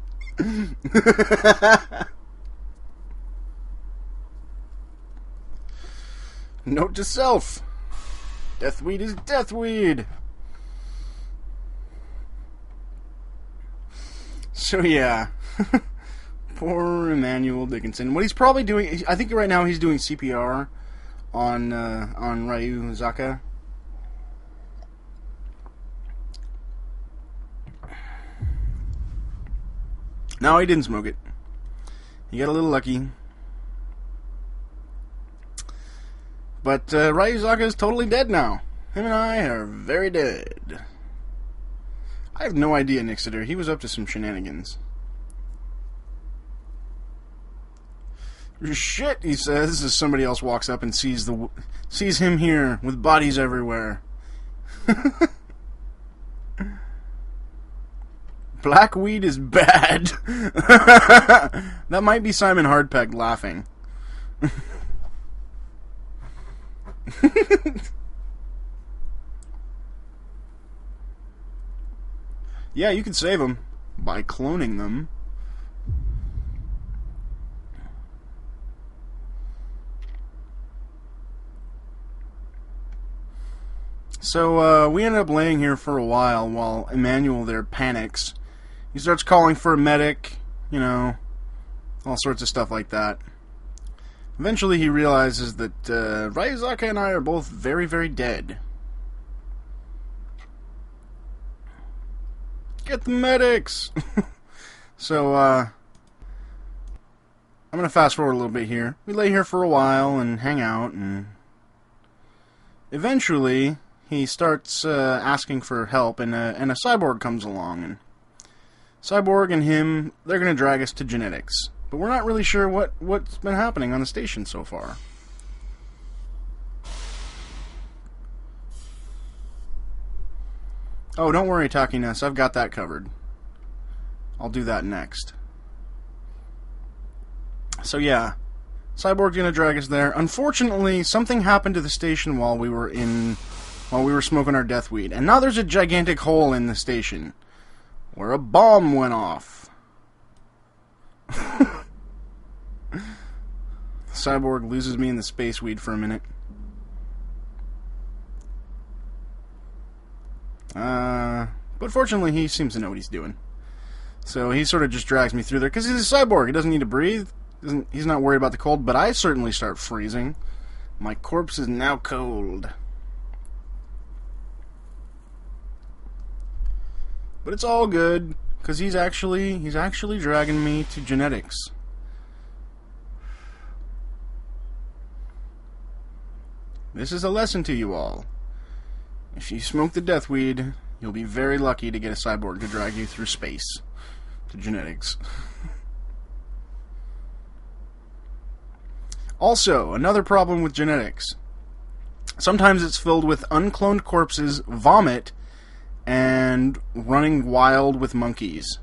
Note to self. Deathweed is deathweed. So yeah, poor Emmanuel Dickinson. What he's probably doing, I think right now he's doing CPR on Ryuzaka. No, he didn't smoke it. He got a little lucky. But Ryuzaka is totally dead now. Him and I are very dead. I have no idea, Nixiter. He was up to some shenanigans. Shit, he says, as somebody else walks up and sees him here with bodies everywhere. Blackweed is bad. That might be Simon Hardpeck laughing. Yeah, you can save them by cloning them. So we ended up laying here for a while Emmanuel there panics. He starts calling for a medic, you know, all sorts of stuff like that. Eventually he realizes that Ryuzaka and I are both very, very dead. Get the medics! So, I'm going to fast forward a little bit here. We lay here for a while and hang out, and eventually he starts asking for help, and a cyborg comes along, and Cyborg and him, they're going to drag us to genetics. But we're not really sure what's been happening on the station so far. Oh, don't worry, Takiness. I've got that covered. I'll do that next. So yeah, Cyborg's going to drag us there. Unfortunately, something happened to the station while we were smoking our death weed. And now there's a gigantic hole in the station where a bomb went off. Cyborg loses me in the space weed for a minute. But fortunately, he seems to know what he's doing. So he sort of just drags me through there, because he's a cyborg. He doesn't need to breathe. He's not worried about the cold, but I certainly start freezing. My corpse is now cold. But it's all good, because he's actually dragging me to genetics. This is a lesson to you all. If you smoke the death weed, you'll be very lucky to get a cyborg to drag you through space to genetics. Also, another problem with genetics. Sometimes it's filled with uncloned corpses, vomit, and running wild with monkeys.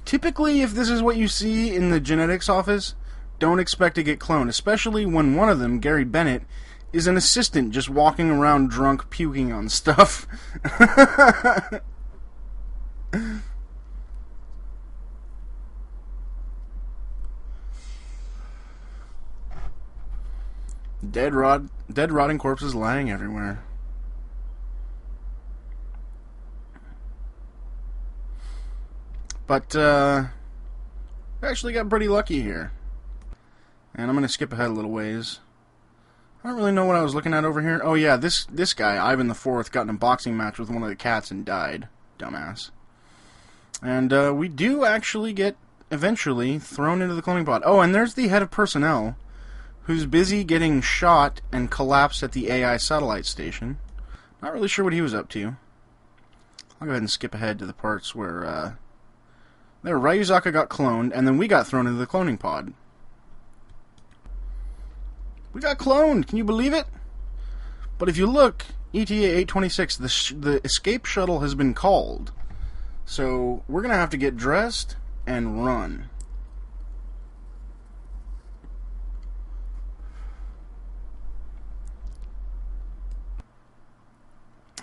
Typically, if this is what you see in the genetics office, don't expect to get cloned, especially when one of them, Gary Bennett, is an assistant just walking around drunk puking on stuff. Dead rotting corpses lying everywhere. But, we actually got pretty lucky here. And I'm going to skip ahead a little ways. I don't really know what I was looking at over here. Oh yeah, this guy, Ivan IV, got in a boxing match with one of the cats and died. Dumbass. And, we do actually get, eventually, thrown into the cloning pod. Oh, and there's the head of personnel, who's busy getting shot and collapsed at the AI satellite station. Not really sure what he was up to. I'll go ahead and skip ahead to the parts where, there, Ryuzaka got cloned, and then we got thrown into the cloning pod. We got cloned! Can you believe it? But if you look, ETA-826, the escape shuttle has been called. So, we're gonna have to get dressed and run.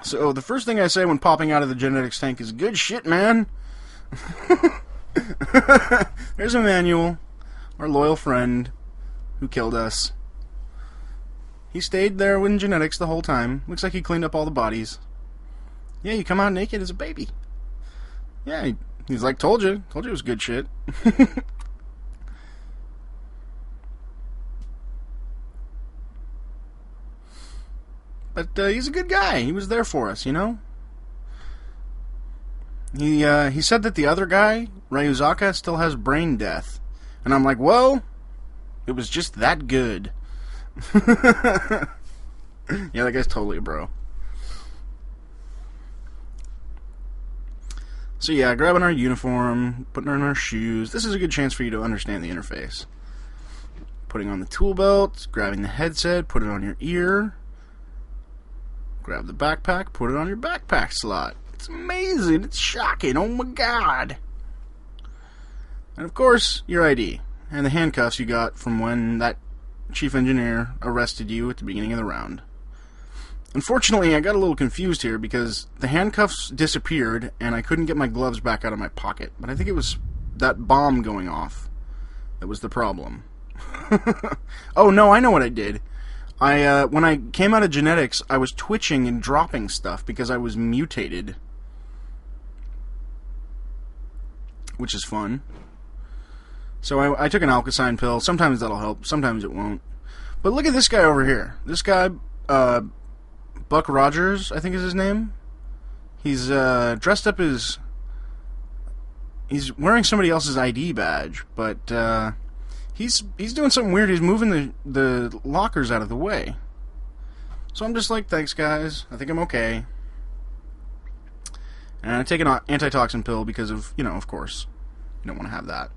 So, the first thing I say when popping out of the genetics tank is, good shit, man! There's Emmanuel, our loyal friend, who killed us. He stayed there in genetics the whole time. Looks like he cleaned up all the bodies. Yeah, you come out naked as a baby. Yeah, he's like, told you it was good shit. But he's a good guy. He was there for us, you know? He said that the other guy, Ryuzaka, still has brain death. And I'm like, well, it was just that good. Yeah, that guy's totally a bro. So yeah, grabbing our uniform, putting on our shoes. This is a good chance for you to understand the interface. Putting on the tool belt, grabbing the headset, put it on your ear. Grab the backpack, put it on your backpack slot. It's amazing, it's shocking, oh my god. And of course, your ID. And the handcuffs you got from when that chief engineer arrested you at the beginning of the round. Unfortunately, I got a little confused here because the handcuffs disappeared and I couldn't get my gloves back out of my pocket. But I think it was that bomb going off that was the problem. Oh no, I know what I did. When I came out of genetics, I was twitching and dropping stuff because I was mutated. Which is fun. So I took an Alkazine pill. Sometimes that'll help, sometimes it won't. But look at this guy over here. This guy, Buck Rogers, I think is his name. He's dressed up as... He's wearing somebody else's ID badge, but he's doing something weird. He's moving the lockers out of the way. So I'm just like, thanks, guys. I think I'm okay. And I take an antitoxin pill because of, of course, you don't want to have that.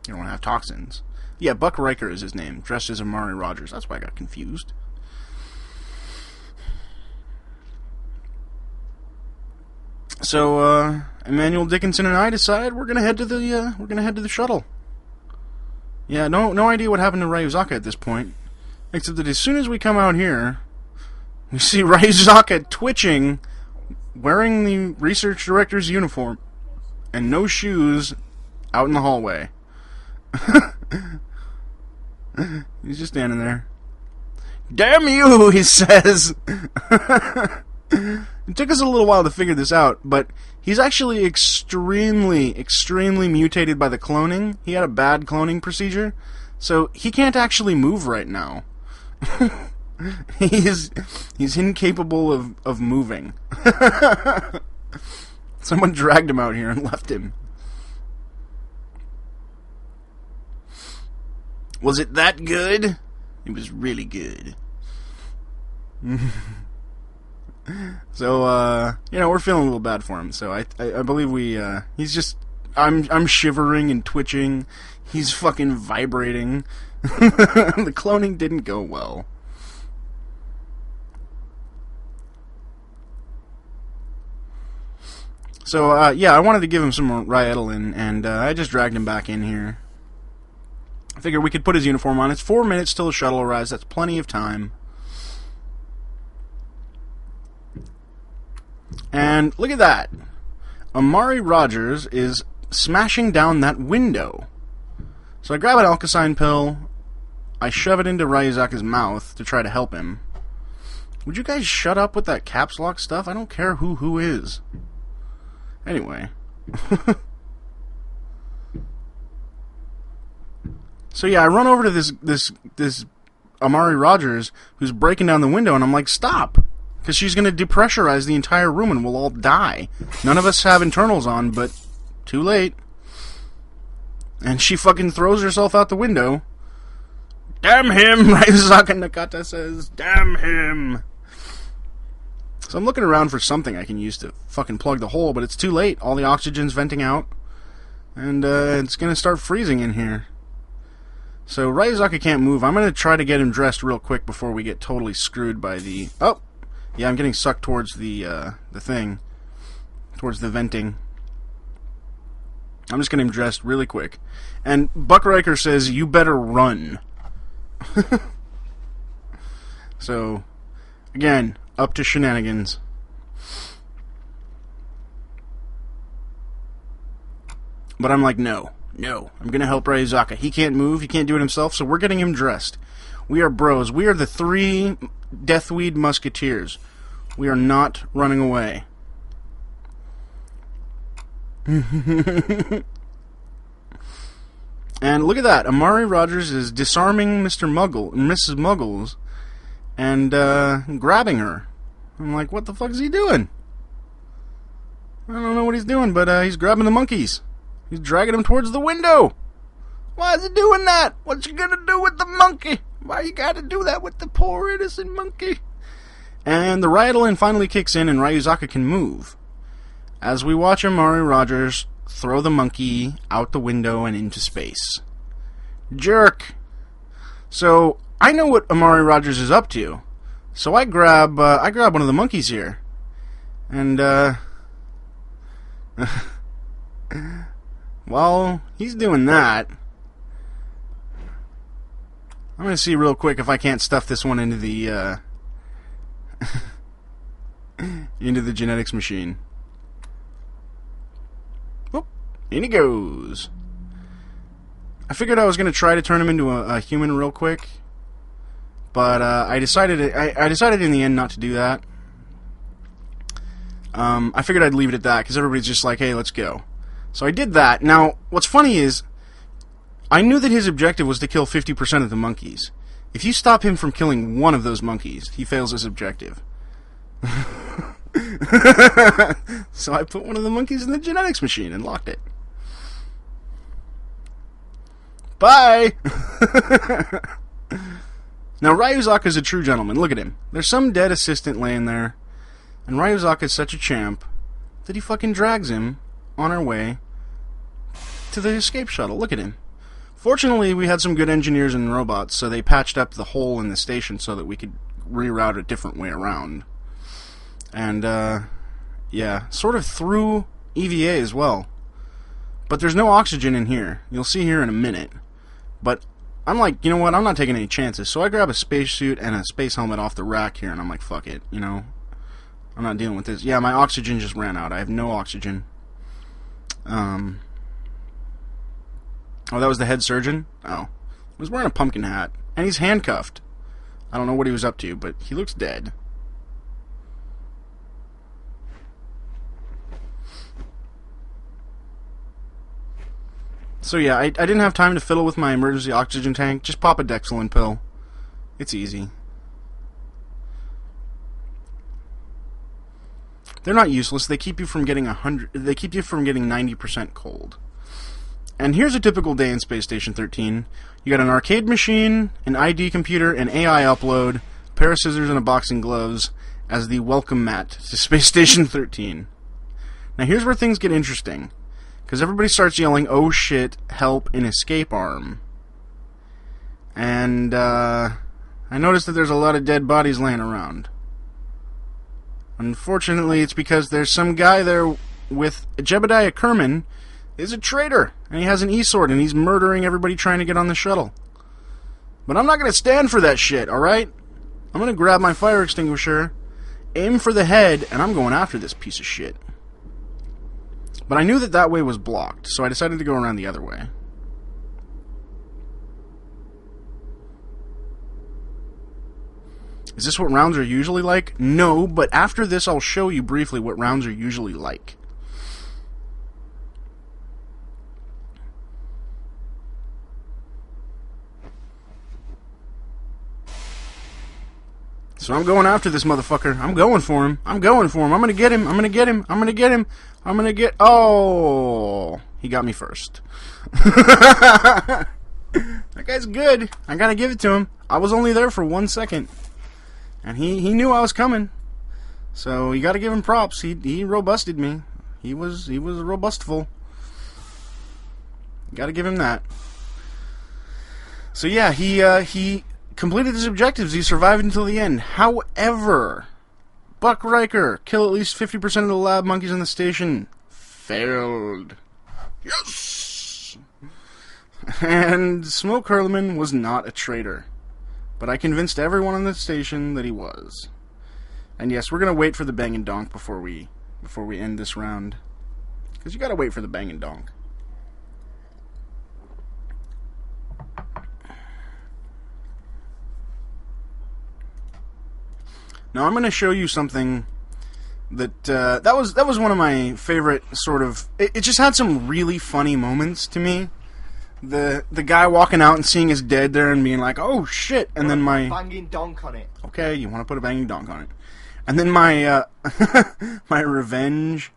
You don't want to have toxins. Yeah, Buck Riker is his name, dressed as Amari Rogers. That's why I got confused. So, Emmanuel Dickinson and I decide we're gonna head to the shuttle. Yeah, no idea what happened to Ryuzaka at this point, except that as soon as we come out here, we see Ryuzaka twitching, wearing the research director's uniform, and no shoes, out in the hallway. He's just standing there. Damn you, he says. It took us a little while to figure this out, but he's actually extremely mutated by the cloning. He had a bad cloning procedure, so he can't actually move right now. He's incapable of moving. Someone dragged him out here and left him. Was it that good? It was really good. So, we're feeling a little bad for him. So I believe he's just, I'm shivering and twitching. He's fucking vibrating. The cloning didn't go well. So, I wanted to give him some Ritalin, and I just dragged him back in here. I figured we could put his uniform on. It's 4 minutes till the shuttle arrives. That's plenty of time. And look at that. Amari Rogers is smashing down that window. So I grab an Alkazine pill. I shove it into Ryuzaka's mouth to try to help him. Would you guys shut up with that caps lock stuff? I don't care who is. Anyway. So yeah, I run over to this Amari Rogers who's breaking down the window, and I'm like, stop! Because she's going to depressurize the entire room and we'll all die. None of us have internals on, but too late. And she fucking throws herself out the window. Damn him, Ryuzaka Nakata says. Damn him. So I'm looking around for something I can use to fucking plug the hole, but it's too late. All the oxygen's venting out. And it's going to start freezing in here. So Ryuzaka can't move. I'm going to try to get him dressed real quick before we get totally screwed by the... Oh! Yeah, I'm getting sucked towards the thing. Towards the venting. I'm just getting him dressed really quick. And Buck Riker says, you better run. So, again, up to shenanigans. But I'm like, no, I'm gonna help Ryuzaka. He can't move, he can't do it himself, so we're getting him dressed. We are bros. We are the 3 Deathweed Musketeers. We are not running away. And look at that. Amari Rogers is disarming Mrs. Muggles and grabbing her. I'm like, what the fuck is he doing? I don't know what he's doing, but he's grabbing the monkeys. He's dragging them towards the window. Why is he doing that? What you gonna do with the monkey? Why you gotta do that with the poor innocent monkey? And the Ritalin finally kicks in and Ryuzaka can move. As we watch Amari Rogers throw the monkey out the window and into space. Jerk! So, I know what Amari Rogers is up to. So I grab one of the monkeys here. And, while he's doing that, I'm gonna see real quick if I can't stuff this one into the, into the genetics machine. Whoop, in he goes. I figured I was gonna try to turn him into a human real quick, but I decided in the end not to do that. I figured I'd leave it at that because everybody's just like, hey, let's go. So I did that. Now, what's funny is, I knew that his objective was to kill 50% of the monkeys. If you stop him from killing one of those monkeys, he fails his objective. So I put one of the monkeys in the genetics machine and locked it. Bye! Now, Ryuzaka's a true gentleman. Look at him. There's some dead assistant laying there, and Ryuzaka's such a champ that he fucking drags him on our way to the escape shuttle. Look at him. Fortunately, we had some good engineers and robots, so they patched up the hole in the station so that we could reroute a different way around. And, yeah, sort of through EVA as well. But there's no oxygen in here. You'll see here in a minute. But I'm like, you know what, I'm not taking any chances. So I grab a spacesuit and a space helmet off the rack here, and I'm like, fuck it, you know. I'm not dealing with this. Yeah, my oxygen just ran out. I have no oxygen. Oh, that was the head surgeon? Oh. He was wearing a pumpkin hat. And he's handcuffed. I don't know what he was up to, but he looks dead. So yeah, I didn't have time to fiddle with my emergency oxygen tank. Just pop a Dexalin pill. It's easy. They're not useless. They keep you from getting 90% cold. And here's a typical day in Space Station 13. You got an arcade machine, an ID computer, an AI upload, a pair of scissors, and a boxing gloves as the welcome mat to Space Station 13. Now here's where things get interesting. Because everybody starts yelling, oh shit, help, an escape arm. And, I noticed that there's a lot of dead bodies laying around. Unfortunately, it's because there's some guy there with Jebediah Kerman is a traitor, and he has an E-sword, and he's murdering everybody trying to get on the shuttle. But I'm not going to stand for that shit, alright? I'm going to grab my fire extinguisher, aim for the head, and I'm going after this piece of shit. But I knew that that way was blocked, so I decided to go around the other way. Is this what rounds are usually like? No, but after this I'll show you briefly what rounds are usually like. So I'm going after this motherfucker. I'm going for him. I'm going for him. I'm gonna get him. I'm gonna get him. I'm gonna get him. I'm gonna get... Oh! He got me first. That guy's good. I gotta give it to him. I was only there for 1 second. And he knew I was coming. So you gotta give him props. He robusted me. He was robustful. Gotta give him that. So yeah, he completed his objectives. He survived until the end. However, Buck Riker, kill at least 50% of the lab monkeys in the station, failed. Yes! And Smoke Hurlman was not a traitor. But I convinced everyone on the station that he was. And yes, we're going to wait for the bang and donk before we end this round. Because you got to wait for the bang and donk. Now I'm going to show you something that that was one of my favorite sort of. It just had some really funny moments to me. The guy walking out and seeing his dead there and being like, oh shit, and then my banging donk on it. Okay, you want to put a banging donk on it, and then my my revenge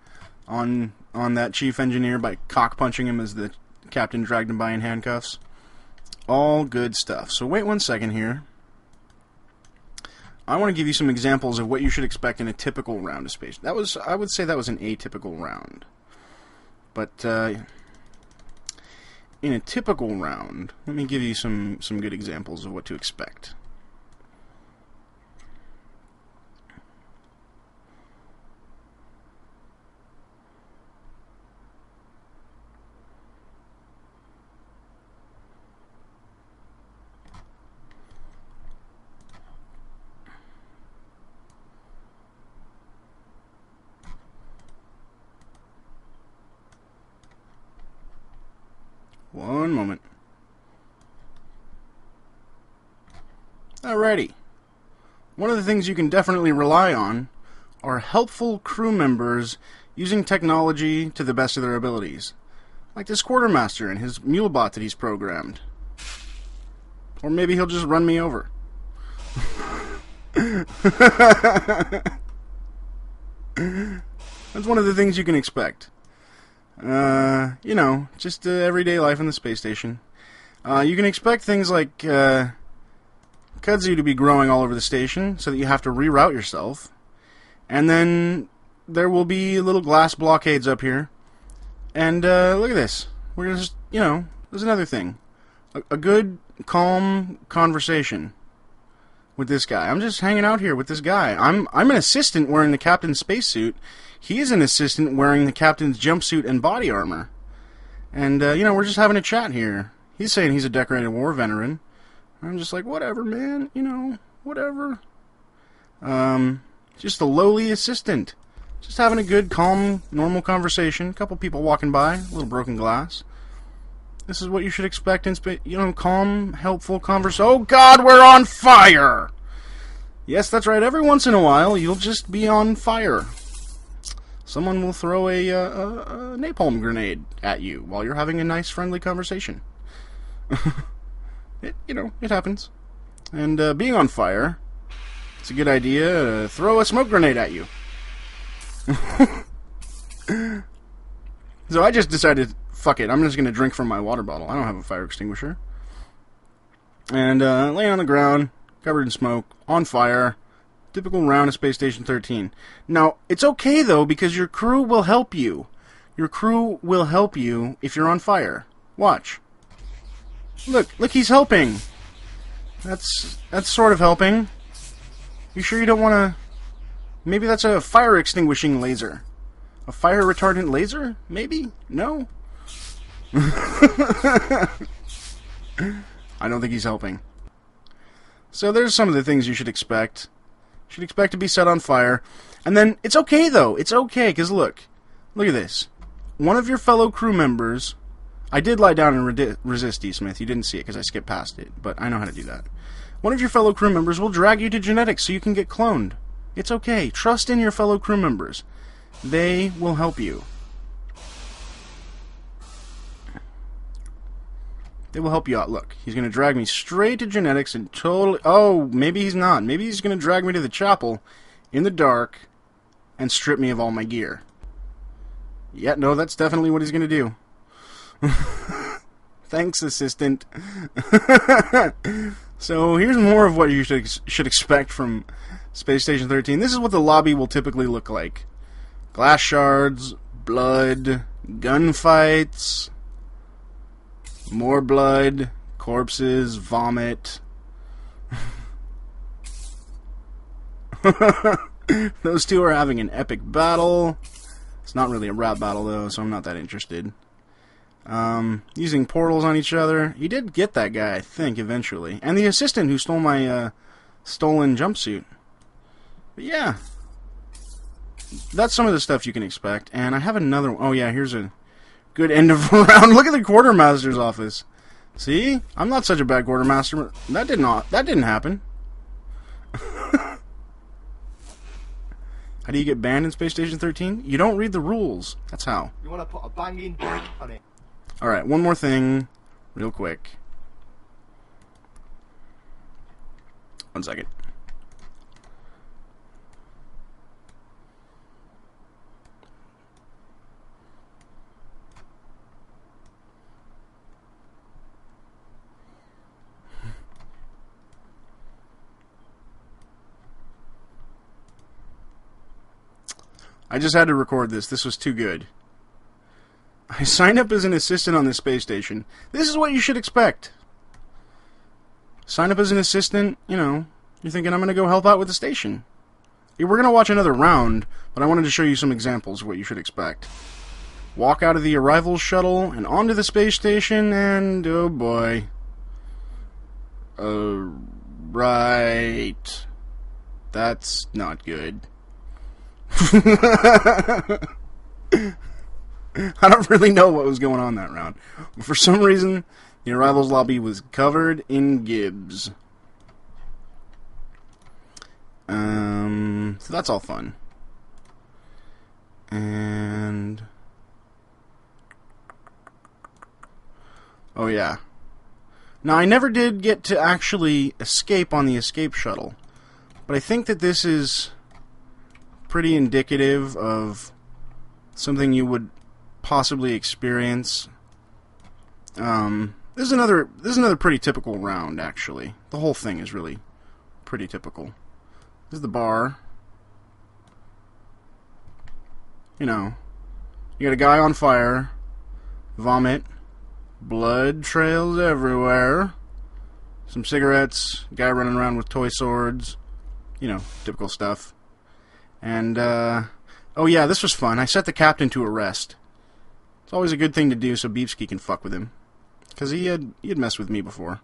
on that chief engineer by cock punching him as the captain dragged him by in handcuffs. All good stuff. So wait 1 second here. I want to give you some examples of what you should expect in a typical round of space. I would say that was an atypical round. But, in a typical round, let me give you some good examples of what to expect. One moment. Alrighty. One of the things you can definitely rely on are helpful crew members using technology to the best of their abilities. Like this quartermaster and his mulebot that he's programmed. Or maybe he'll just run me over. That's one of the things you can expect. You know, just everyday life in the space station. You can expect things like kudzu to be growing all over the station, so that you have to reroute yourself. And then there will be little glass blockades up here. And look at this. We're gonna just, there's another thing. A good, calm conversation with this guy. I'm just hanging out here with this guy. I'm an assistant wearing the captain's spacesuit. He's an assistant wearing the captain's jumpsuit and body armor. And, we're just having a chat here. He's saying he's a decorated war veteran. I'm just like, whatever, man. Whatever. Just a lowly assistant. Just having a good, calm, normal conversation. A couple people walking by. A little broken glass. This is what you should expect in space. Calm, helpful conversation. Oh, God, we're on fire! Yes, that's right. Every once in a while, you'll just be on fire. Someone will throw a napalm grenade at you while you're having a nice, friendly conversation. It happens. And being on fire, it's a good idea to throw a smoke grenade at you. So I just decided, fuck it, I'm just going to drink from my water bottle. I don't have a fire extinguisher. And laying on the ground, covered in smoke, on fire. Typical round of Space Station 13. Now, it's okay, though, because your crew will help you. Your crew will help you if you're on fire. Watch. Look, he's helping. That's sort of helping. You sure you don't want to... Maybe that's a fire extinguishing laser. A fire retardant laser? Maybe? No? I don't think he's helping. So there's some of the things you should expect. You should expect to be set on fire. And then, it's okay though. It's okay, because look at this. One of your fellow crew members... I did lie down and resist, D-Smith. You didn't see it because I skipped past it, but I know how to do that. One of your fellow crew members will drag you to genetics so you can get cloned. It's okay. Trust in your fellow crew members. They will help you. They will help you out. Look, he's going to drag me straight to genetics and totally... Oh, maybe he's not. Maybe he's going to drag me to the chapel in the dark and strip me of all my gear. Yeah, no, that's definitely what he's going to do. Thanks, assistant. So, here's more of what you should expect from Space Station 13. This is what the lobby will typically look like. Glass shards, blood, gunfights, more blood, corpses, vomit. Those two are having an epic battle. It's not really a rap battle, though, so I'm not that interested. Using portals on each other. He did get that guy, I think, eventually. And the assistant who stole my stolen jumpsuit. But yeah. That's some of the stuff you can expect. And I have another one. Oh yeah, here's a good end of round. Look at the quartermaster's office. See? I'm not such a bad quartermaster. That didn't happen. How do you get banned in Space Station 13? You don't read the rules. That's how. You want to put a banging on it. Alright, one more thing, real quick. 1 second. I just had to record this. This was too good. I signed up as an assistant on this space station. This is what you should expect. Sign up as an assistant, you're thinking I'm going to go help out with the station. We're going to watch another round, but I wanted to show you some examples of what you should expect. Walk out of the arrival shuttle and onto the space station, and oh boy. Right. That's not good. I don't really know what was going on that round. For some reason, the arrivals lobby was covered in Gibbs. So that's all fun. And... oh yeah. Now, I never did get to actually escape on the escape shuttle. But I think that this is pretty indicative of something you would possibly experience This is another pretty typical round, actually. The whole thing is really pretty typical. This is the bar. You know, you got a guy on fire, vomit, blood trails everywhere, some cigarettes, guy running around with toy swords, you know, typical stuff. And, oh yeah, this was fun. I set the captain to arrest. It's always a good thing to do so Beepski can fuck with him. Because he had messed with me before.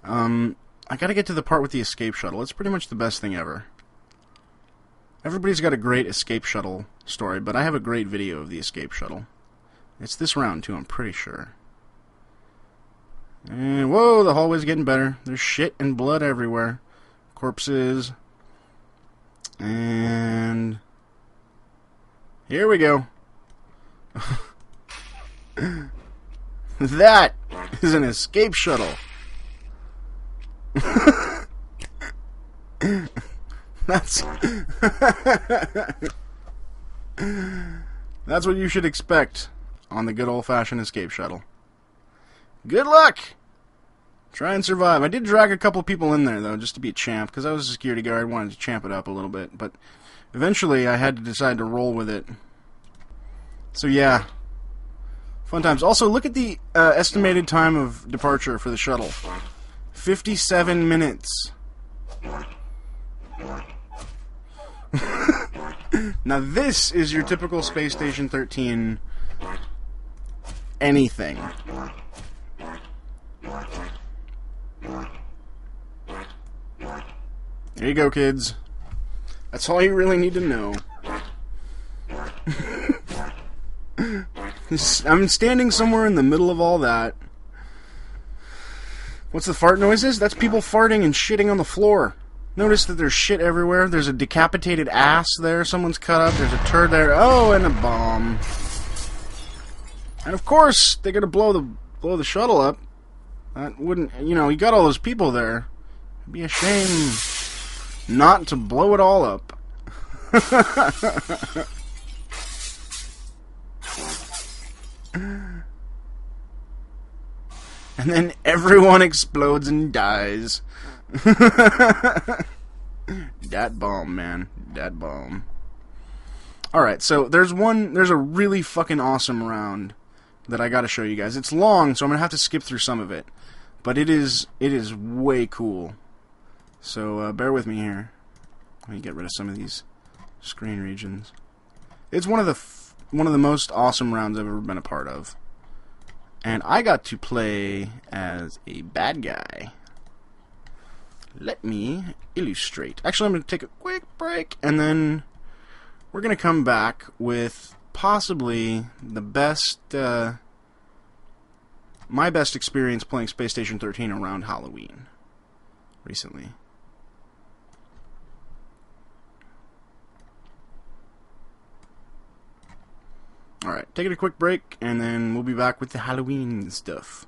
I gotta get to the part with the escape shuttle. It's pretty much the best thing ever. Everybody's got a great escape shuttle story, but I have a great video of the escape shuttle. It's this round, too, I'm pretty sure. And, whoa, the hallway's getting better. There's shit and blood everywhere. Corpses. And... here we go. That is an escape shuttle. That's that's what you should expect on the good old-fashioned escape shuttle. Good luck! Try and survive. I did drag a couple people in there, though, just to be a champ, because I was a security guard. I wanted to champ it up a little bit, but eventually I had to decide to roll with it. So, yeah. Fun times. Also, look at the estimated time of departure for the shuttle. 57 minutes. Now this is your typical Space Station 13 anything. There you go, kids. That's all you really need to know. I'm standing somewhere in the middle of all that. What's the fart noises? That's people farting and shitting on the floor. Notice that there's shit everywhere. There's a decapitated ass there someone's cut up. There's a turd there. Oh, and a bomb. And of course, they're gonna blow the shuttle up. That wouldn't, you know, you got all those people there. It'd be a shame not to blow it all up. And then everyone explodes and dies. Dat bomb, man. Dat bomb. Alright, so there's a really fucking awesome round that I gotta show you guys. It's long, so I'm gonna have to skip through some of it. But it is way cool. So, bear with me here. Let me get rid of some of these screen regions. It's one of the most awesome rounds I've ever been a part of. And I got to play as a bad guy. Let me illustrate. Actually, I'm going to take a quick break, and then we're going to come back with possibly the best, my best experience playing Space Station 13 around Halloween recently. Alright, taking a quick break, and then we'll be back with the Halloween stuff.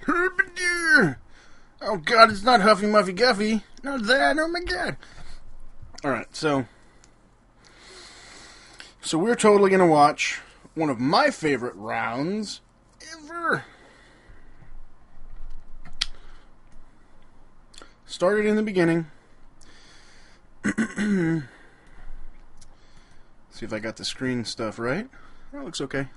Oh god, it's not Huffy Muffy Guffy. Not that, oh my god. Alright, so we're totally gonna watch one of my favorite rounds ever. Started in the beginning. See if I got the screen stuff right. That looks okay.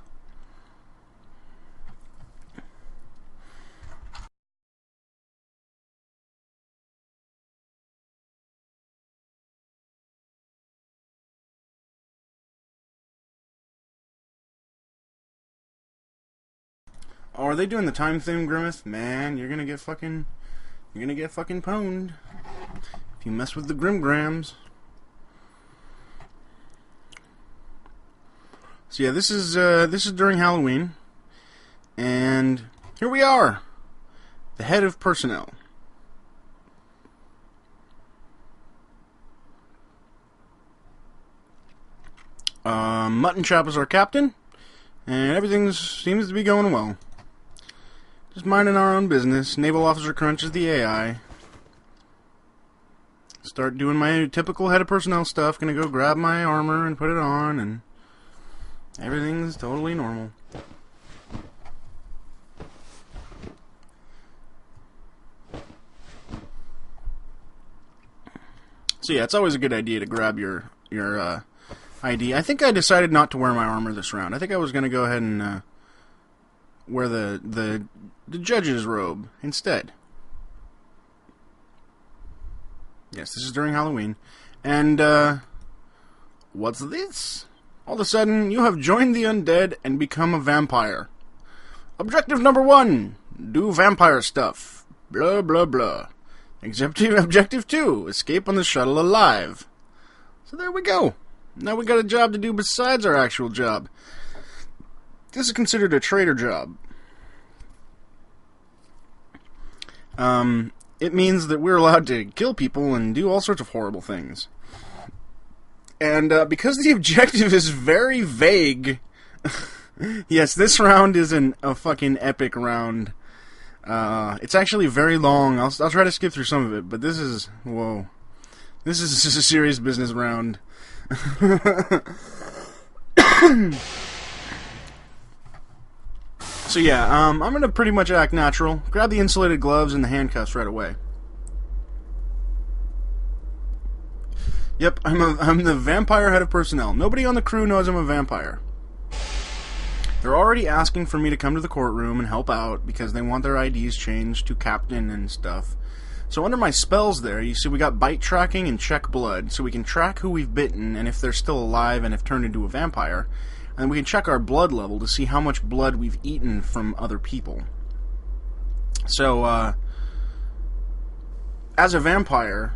Oh, are they doing the time thing, Grimace? Man, you're gonna get fucking pwned if you mess with the Grimgrams. So yeah, this is during Halloween, and here we are, the head of personnel. Mutton Chop is our captain, and everything seems to be going well. Just minding our own business. Naval Officer Crunch is the AI. Start doing my typical head of personnel stuff. Gonna go grab my armor and put it on, and everything's totally normal. So yeah, it's always a good idea to grab your ID. I think I decided not to wear my armor this round. I think I was gonna go ahead and wear the judge's robe instead. Yes, this is during Halloween. And what's this? All of a sudden, you have joined the undead and become a vampire. Objective number 1, do vampire stuff. Blah, blah, blah. Objective 2, escape on the shuttle alive. So there we go. Now we got a job to do besides our actual job. This is considered a traitor job. It means that we're allowed to kill people and do all sorts of horrible things. And because the objective is very vague, yes, this round is a fucking epic round. It's actually very long. I'll try to skip through some of it, but this is, whoa. This is just a serious business round. So yeah, I'm gonna pretty much act natural. Grab the insulated gloves and the handcuffs right away. Yep, I'm the vampire head of personnel. Nobody on the crew knows I'm a vampire. They're already asking for me to come to the courtroom and help out because they want their IDs changed to captain and stuff. So under my spells there, you see we got bite tracking and check blood, so we can track who we've bitten and if they're still alive and have turned into a vampire. And we can check our blood level to see how much blood we've eaten from other people. So, as a vampire,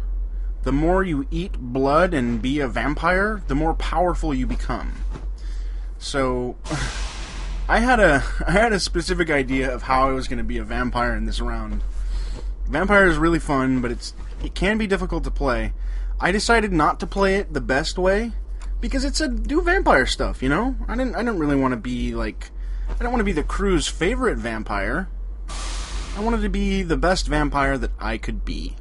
the more you eat blood and be a vampire, the more powerful you become. So, I had a specific idea of how I was going to be a vampire in this round. Vampire is really fun, but it can be difficult to play. I decided not to play it the best way, because it's do vampire stuff, you know? I didn't really want to be like, I don't want to be the crew's favorite vampire. I wanted to be the best vampire that I could be.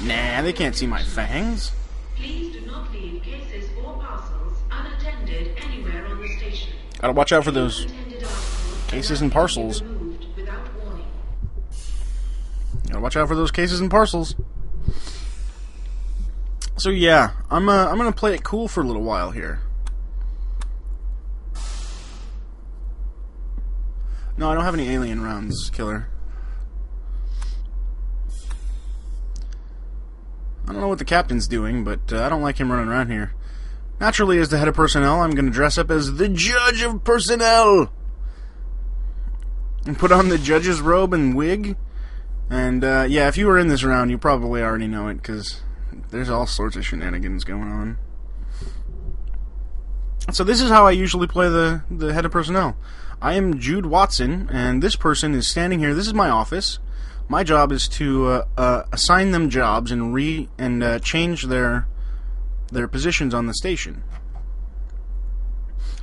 Nah, they can't see my fangs. Please do not leave cases or parcels unattended anywhere on the station. Gotta watch out for those cases and parcels. Gotta watch out for those cases and parcels. So yeah, I'm gonna play it cool for a little while here. No, I don't have any alien rounds, killer. I don't know what the captain's doing, but I don't like him running around here. Naturally, as the head of personnel, I'm gonna dress up as the judge of personnel and put on the judge's robe and wig. And, yeah, if you were in this round, you probably already know it, because there's all sorts of shenanigans going on. So this is how I usually play the head of personnel. I am Jude Watson, and this person is standing here. This is my office. My job is to assign them jobs and change their their positions on the station.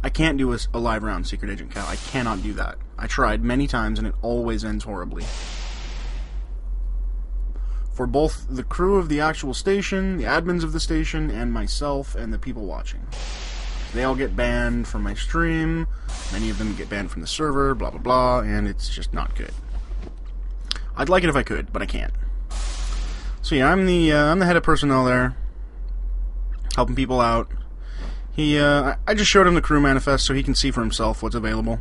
I can't do a live round Secret Agent Cal. I cannot do that. I tried many times and it always ends horribly. For both the crew of the actual station, the admins of the station, and myself and the people watching. They all get banned from my stream, many of them get banned from the server, blah blah blah, and it's just not good. I'd like it if I could, but I can't. So yeah, I'm the head of personnel there, helping people out. I just showed him the crew manifest so he can see for himself what's available.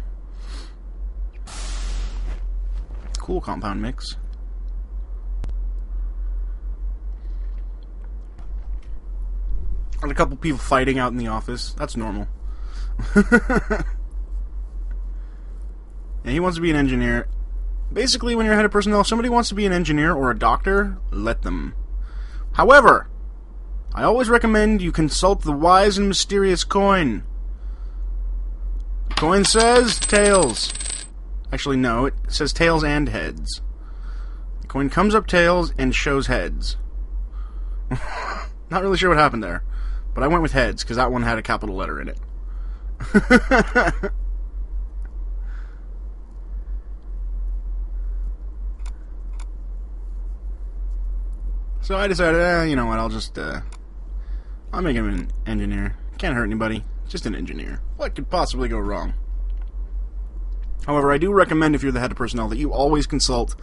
Cool compound mix. And a couple people fighting out in the office. That's normal. And he wants to be an engineer. Basically, when you're head of personnel, if somebody wants to be an engineer or a doctor, let them. However, I always recommend you consult the wise and mysterious coin. The coin says tails. Actually, no, it says tails and heads. The coin comes up tails and shows heads. Not really sure what happened there, but I went with heads because that one had a capital letter in it. So I decided, you know what, I'll make him an engineer. Can't hurt anybody. Just an engineer. What could possibly go wrong? However, I do recommend, if you're the head of personnel, that you always consult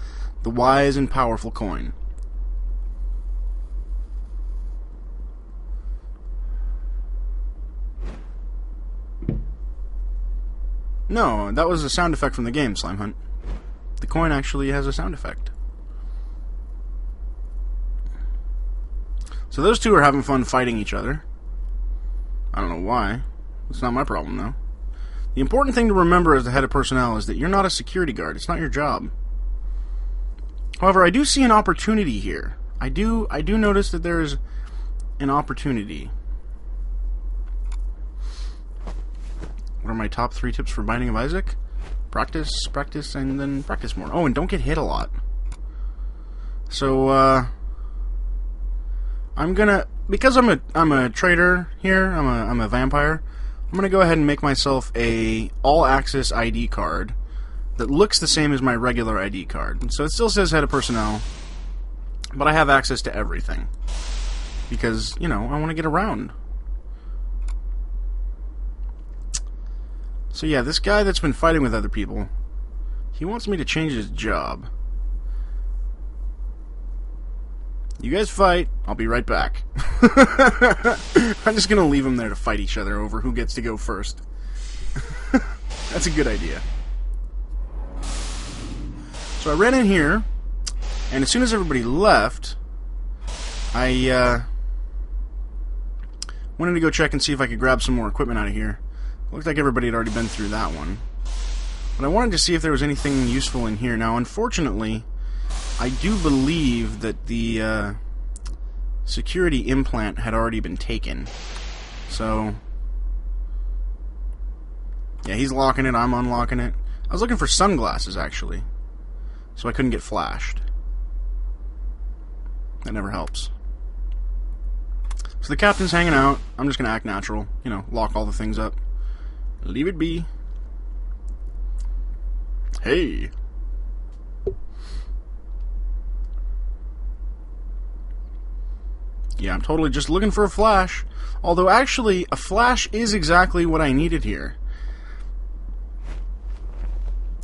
the wise and powerful coin. No, that was a sound effect from the game, Slime Hunt. The coin actually has a sound effect. So those two are having fun fighting each other. I don't know why. It's not my problem, though. The important thing to remember as the head of personnel is that you're not a security guard. It's not your job. However, I do see an opportunity here. I do notice that there's an opportunity. What are my top 3 tips for Binding of Isaac? Practice, practice, and then practice more. Oh, and don't get hit a lot. So, I'm gonna, because I'm a trader here, I'm a vampire, I'm gonna go ahead and make myself a all-access ID card that looks the same as my regular ID card. So it still says head of personnel, but I have access to everything. Because, you know, I want to get around. So yeah, this guy that's been fighting with other people, he wants me to change his job. You guys fight, I'll be right back. I'm just gonna leave them there to fight each other over who gets to go first. That's a good idea. So I ran in here, and as soon as everybody left, I wanted to go check and see if I could grab some more equipment out of here. Looked like everybody had already been through that one. But I wanted to see if there was anything useful in here. Now, unfortunately, I do believe that the security implant had already been taken. So, yeah, he's locking it, I'm unlocking it. I was looking for sunglasses, actually, so I couldn't get flashed. That never helps. So the captain's hanging out. I'm just going to act natural. You know, lock all the things up. Leave it be. Hey. Yeah, I'm totally just looking for a flash. Although, actually, a flash is exactly what I needed here.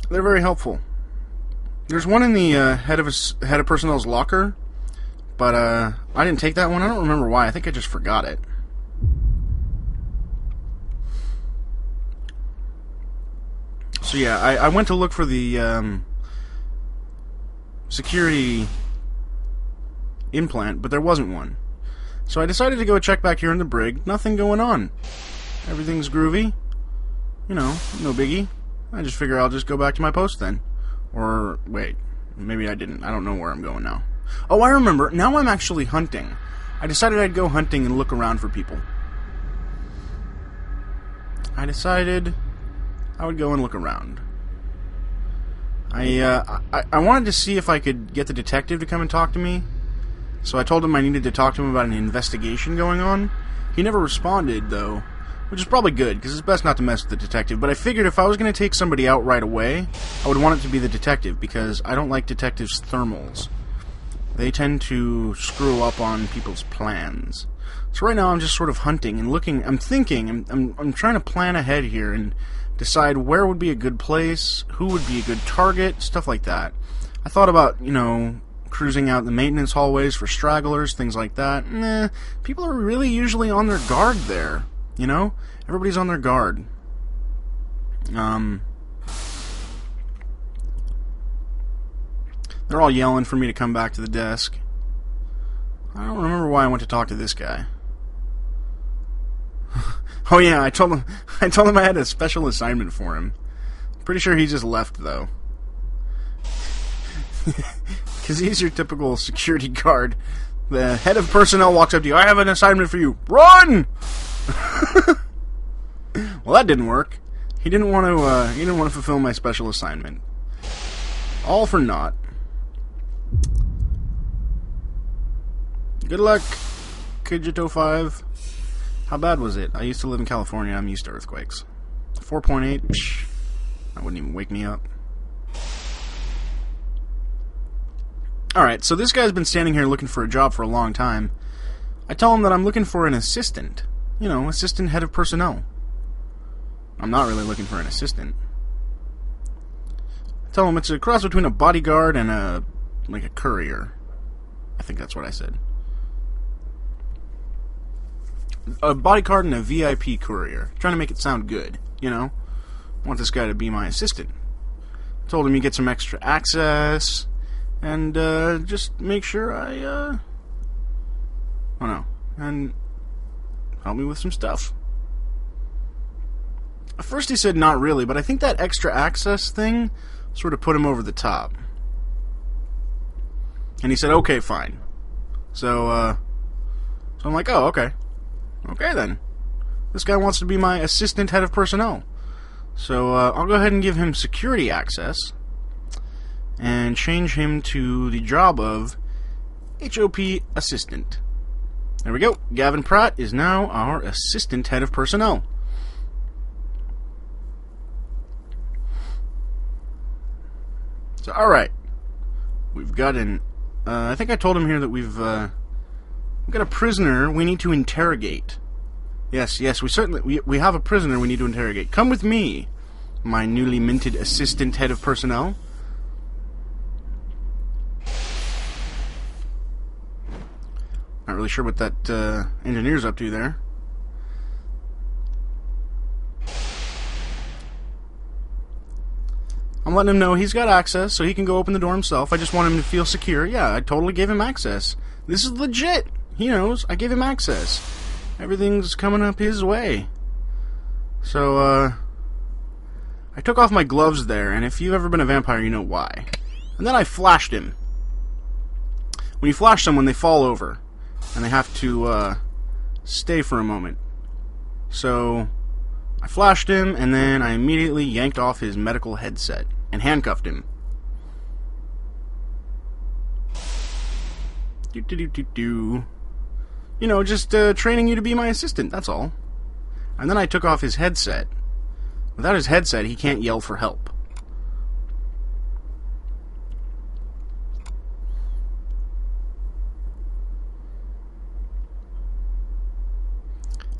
They're very helpful. There's one in the head of personnel's locker, but I didn't take that one. I don't remember why. I think I just forgot it. So yeah, I went to look for the security implant, but there wasn't one. So I decided to go check back here in the brig. Nothing going on. Everything's groovy. You know, no biggie. I just figure I'll just go back to my post then. Or, wait, maybe I didn't. I don't know where I'm going now. Oh, I remember. Now I'm actually hunting. I decided I'd go hunting and look around for people. I decided I would go and look around. I wanted to see if I could get the detective to come and talk to me. So I told him I needed to talk to him about an investigation going on. He never responded, though, which is probably good, because it's best not to mess with the detective. But I figured if I was going to take somebody out right away, I would want it to be the detective, because I don't like detectives' thermals. They tend to screw up on people's plans. So right now I'm just sort of hunting and looking. I'm thinking. I'm trying to plan ahead here and decide where would be a good place, who would be a good target, stuff like that. I thought about, cruising out the maintenance hallways for stragglers, things like that. Nah, people are really usually on their guard there. Everybody's on their guard. They're all yelling for me to come back to the desk. I don't remember why I went to talk to this guy. Oh yeah, I told him I had a special assignment for him. Pretty sure he just left though. Because he's your typical security guard. The head of personnel walks up to you. I have an assignment for you. Run! Well, that didn't work. He didn't want to fulfill my special assignment. All for naught. Good luck, Kujito 5. How bad was it? I used to live in California. I'm used to earthquakes. 4.8? Psh, that wouldn't even wake me up. Alright, so this guy's been standing here looking for a job for a long time. I tell him that I'm looking for an assistant. Assistant head of personnel. I'm not really looking for an assistant. I tell him it's a cross between a bodyguard and a courier. I think that's what I said. A bodyguard and a VIP courier. Trying to make it sound good, I want this guy to be my assistant. Told him you get some extra access, and just make sure and help me with some stuff. At first he said not really, but I think that extra access thing sort of put him over the top. And he said, okay, fine. So I'm like, oh, okay. Okay, then. This guy wants to be my assistant head of personnel. So I'll go ahead and give him security access and change him to the job of HOP assistant. There we go. Gavin Pratt is now our assistant head of personnel. So, alright. We've got I think I told him here that we've got a prisoner we need to interrogate. Yes, we have a prisoner we need to interrogate. Come with me, my newly minted assistant head of personnel. Not really sure what that engineer's up to there. I'm letting him know he's got access, so he can go open the door himself. I just want him to feel secure. Yeah, I totally gave him access. This is legit. He knows. I gave him access. Everything's coming up his way. So, I took off my gloves there, and if you've ever been a vampire, you know why. And then I flashed him. When you flash someone, they fall over. And they have to, stay for a moment. So, I flashed him, and then I immediately yanked off his medical headset and handcuffed him. Just training you to be my assistant, that's all. And then I took off his headset. Without his headset, he can't yell for help.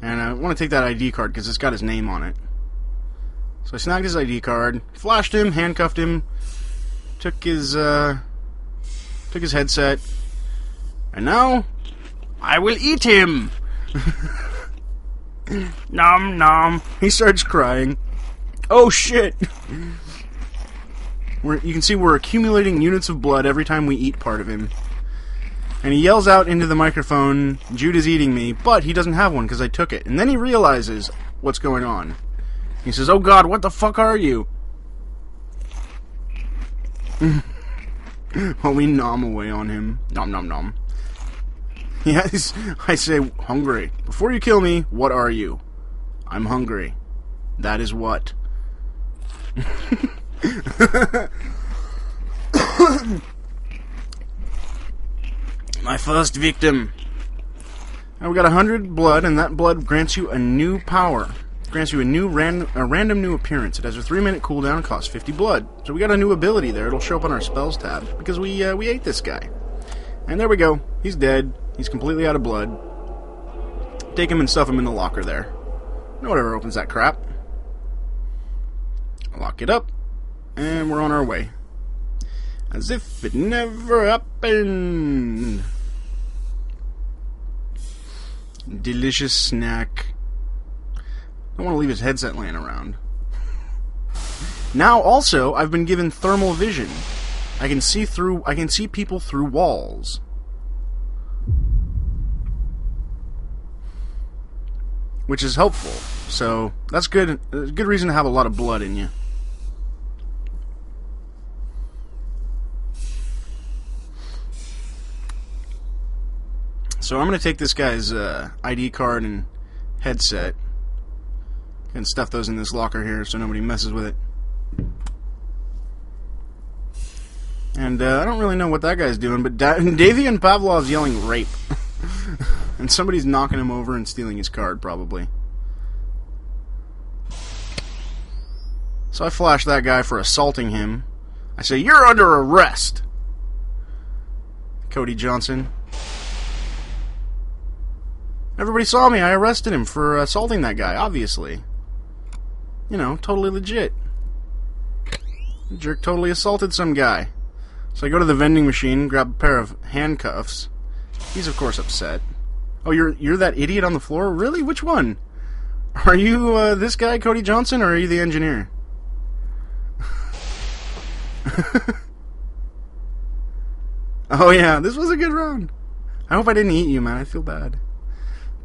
And I want to take that ID card because it's got his name on it. So I snagged his ID card, flashed him, handcuffed him, took his headset, and now I will eat him. Nom nom. He starts crying. Oh shit! You can see we're accumulating units of blood every time we eat part of him. And he yells out into the microphone, Jude is eating me, but he doesn't have one because I took it. And then he realizes what's going on. He says, oh god, what the fuck are you? While we nom away on him. Nom nom nom. Yes, I say, hungry. Before you kill me, what are you? I'm hungry. That is what? My first victim. Now we got 100 blood, and that blood grants you a new power. Grants you a random new appearance. It has a 3-minute cooldown and costs 50 blood. So we got a new ability there. It'll show up on our spells tab because we ate this guy. And there we go. He's dead. He's completely out of blood. Take him and stuff him in the locker there. No one ever opens that crap. Lock it up, and we're on our way. As if it never happened. Delicious snack. Don't want to leave his headset laying around. Now also, I've been given thermal vision. I can see people through walls. Which is helpful. So, that's good. A good reason to have a lot of blood in you. So I'm going to take this guy's ID card and headset and stuff those in this locker here so nobody messes with it. And I don't really know what that guy's doing, but Davian Pavlov's yelling rape. And somebody's knocking him over and stealing his card, probably. So I flash that guy for assaulting him. I say, "You're under arrest!" Cody Johnson. Everybody saw me. I arrested him for assaulting that guy, obviously. You know, totally legit. The jerk totally assaulted some guy. So I go to the vending machine, grab a pair of handcuffs. He's, of course, upset. "Oh, you're that idiot on the floor? Really? Which one? Are you this guy, Cody Johnson, or are you the engineer?" Oh, yeah, this was a good round. I hope I didn't eat you, man. I feel bad.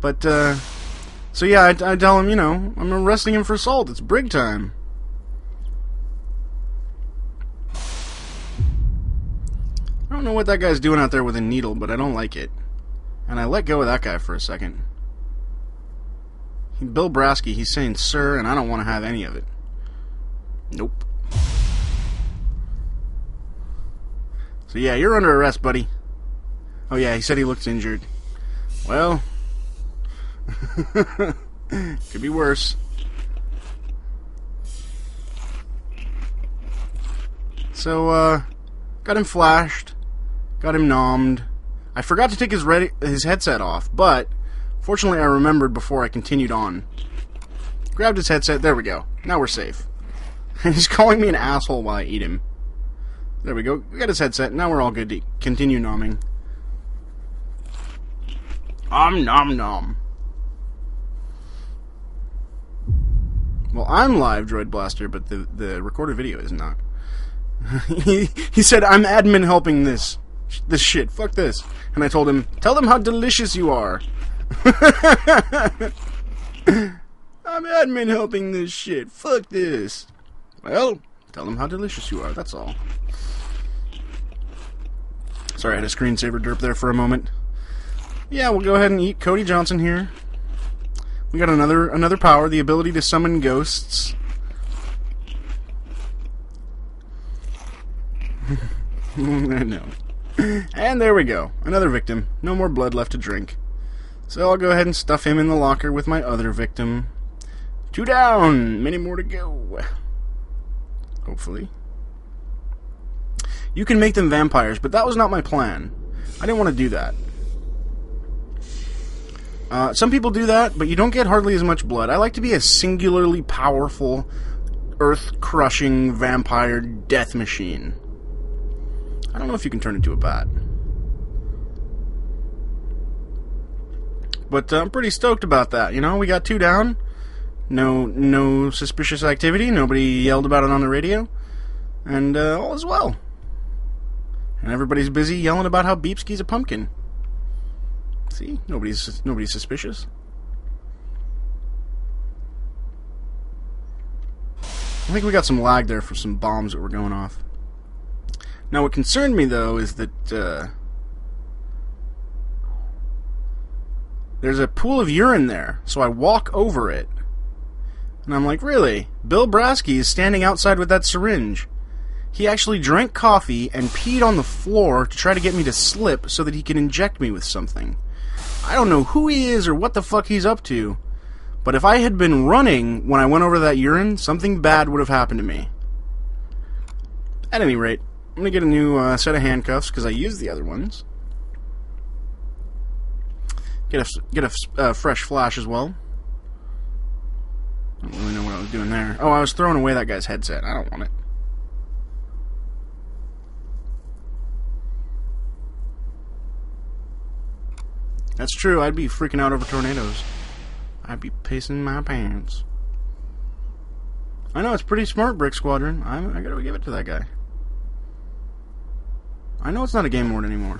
But, so yeah, I tell him, you know, I'm arresting him for assault. It's brig time. I don't know what that guy's doing out there with a needle, but I don't like it. And I let go of that guy for a second. Bill Brasky, he's saying sir, and I don't want to have any of it. Nope. So yeah, you're under arrest, buddy. Oh yeah, he said he looks injured. Well, could be worse. So, got him flashed. Got him nommed. I forgot to take his headset off, but fortunately I remembered before I continued on. Grabbed his headset, there we go. Now we're safe. And he's calling me an asshole while I eat him. There we go. We got his headset, now we're all good to continue nomming. Nom nom. Well, I'm live, Droid Blaster, but the recorded video is not. He said, "I'm admin helping this shit. Fuck this." And I told him, "Tell them how delicious you are." "I'm admin helping this shit. Fuck this." Well, tell them how delicious you are. That's all. Sorry, I had a screensaver derp there for a moment. Yeah, we'll go ahead and eat Cody Johnson here. We got another power, the ability to summon ghosts. I know. And there we go. Another victim. No more blood left to drink. So I'll go ahead and stuff him in the locker with my other victim. 2 down. Many more to go. Hopefully. You can make them vampires, but that was not my plan. I didn't want to do that. Some people do that, but you don't get hardly as much blood. I like to be a singularly powerful, earth-crushing vampire death machine. I don't know if you can turn into a bat. But I'm pretty stoked about that, you know? We got 2 down. No suspicious activity. Nobody yelled about it on the radio. And all is well. And everybody's busy yelling about how Beepski's a pumpkin. See? Nobody's suspicious. I think we got some lag there for some bombs that were going off. Now, what concerned me, though, is that there's a pool of urine there. So I walk over it. And I'm like, really? Bill Brasky is standing outside with that syringe. He actually drank coffee and peed on the floor to try to get me to slip so that he could inject me with something. I don't know who he is or what the fuck he's up to, but if I had been running when I went over that urine, something bad would have happened to me. At any rate, I'm going to get a new set of handcuffs because I used the other ones. Get a fresh flash as well. I don't really know what I was doing there. Oh, I was throwing away that guy's headset. I don't want it. That's true. I'd be freaking out over tornadoes. I'd be pissing my pants. I know, it's pretty smart, Brick Squadron. I gotta give it to that guy. I know it's not a game mode anymore.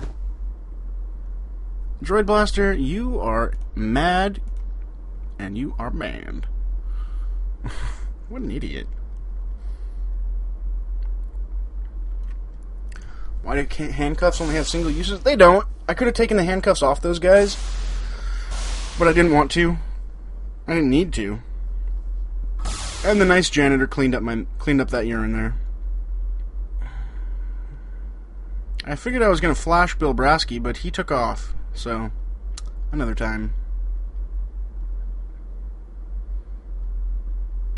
Droid Blaster, you are mad, and you are banned. What an idiot. Why do handcuffs only have single uses? They don't. I could have taken the handcuffs off those guys, but I didn't want to. I didn't need to. And the nice janitor cleaned up that urine there. I figured I was going to flash Bill Brasky, but he took off. So, another time.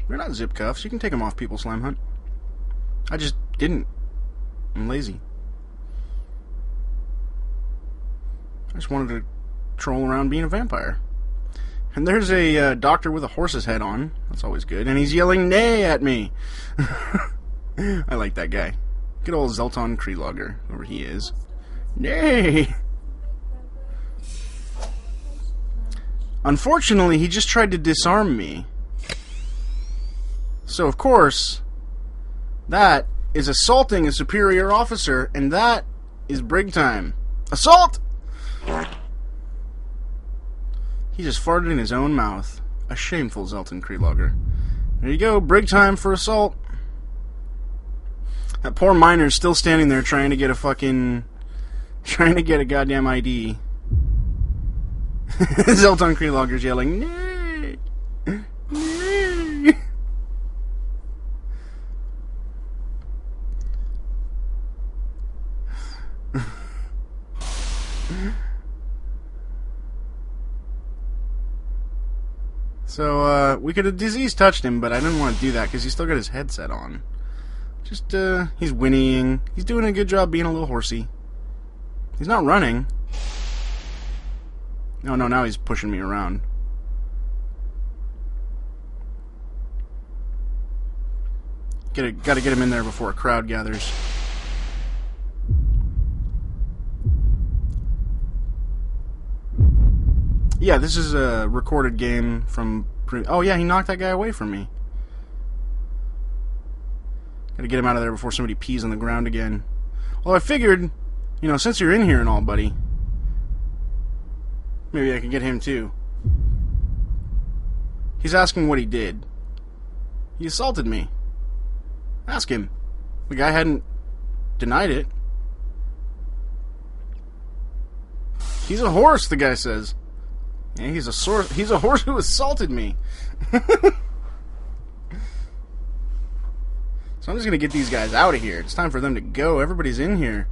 They're not zip cuffs. You can take them off people, Slime Hunt. I just didn't. I'm lazy. I just wanted to troll around being a vampire. And there's a doctor with a horse's head on. That's always good. And he's yelling nay at me. I like that guy. Good old Zelton Kreelogger, whoever he is. Nay! Unfortunately, he just tried to disarm me. So, of course, that is assaulting a superior officer, and that is brig time. Assault! He just farted in his own mouth. A shameful Zelton Kreelogger. There you go, brig time for assault. That poor miner's still standing there trying to get a goddamn ID. Zelton Kreelogger's yelling, nay! Nay! So, we could have disease touched him, but I didn't want to do that because he's still got his headset on. Just, he's whinnying. He's doing a good job being a little horsey. He's not running. No, now he's pushing me around. Gotta get him in there before a crowd gathers. Yeah, this is a recorded game from... Oh yeah, he knocked that guy away from me. Gotta get him out of there before somebody pees on the ground again. Well, I figured, since you're in here and all, buddy, maybe I can get him too. He's asking what he did. He assaulted me. Ask him. The guy hadn't denied it. He's a horse, the guy says. Yeah, he's a horse who assaulted me. So I'm just gonna get these guys out of here. It's time for them to go. Everybody's in here.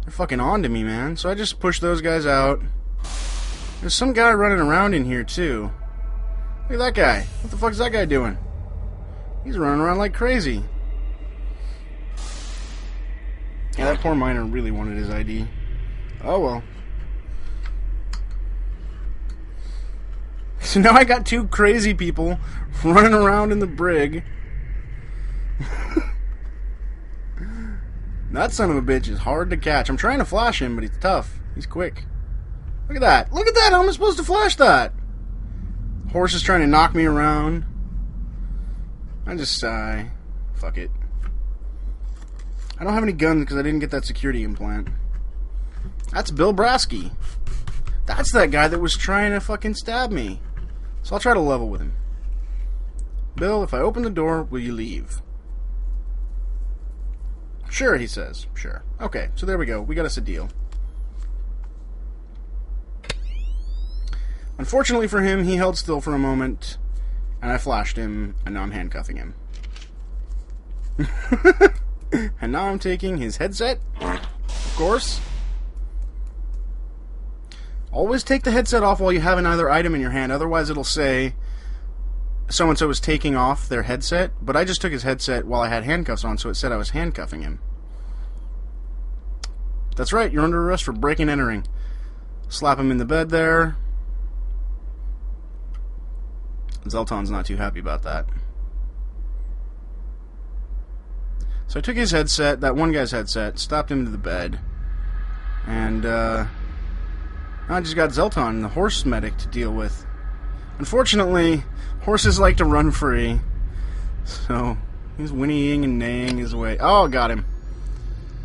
They're fucking on to me, man. So I just push those guys out. There's some guy running around in here, too. Look at that guy. What the fuck is that guy doing? He's running around like crazy. Yeah, that poor miner really wanted his ID. Oh, well. So now I got two crazy people running around in the brig. That son of a bitch is hard to catch. I'm trying to flash him, but he's tough. He's quick. Look at that. Look at that. How am I supposed to flash that? Horse is trying to knock me around. I just sigh. Fuck it. I don't have any guns because I didn't get that security implant. That's Bill Brasky. That's that guy that was trying to fucking stab me. So I'll try to level with him. Bill, if I open the door, will you leave? Sure, he says. Sure. Okay, so there we go. We got us a deal. Unfortunately for him, he held still for a moment, and I flashed him, and now I'm handcuffing him. And now I'm taking his headset, of course. Always take the headset off while you have another item in your hand, otherwise it'll say so-and-so is taking off their headset, but I just took his headset while I had handcuffs on, so it said I was handcuffing him. That's right, you're under arrest for breaking and entering. Slap him in the bed there. Zelton's not too happy about that. So I took his headset, that one guy's headset, stopped him to the bed, and I just got Zelton, the horse medic, to deal with. Unfortunately, horses like to run free, so he's whinnying and neighing his way. Oh, got him.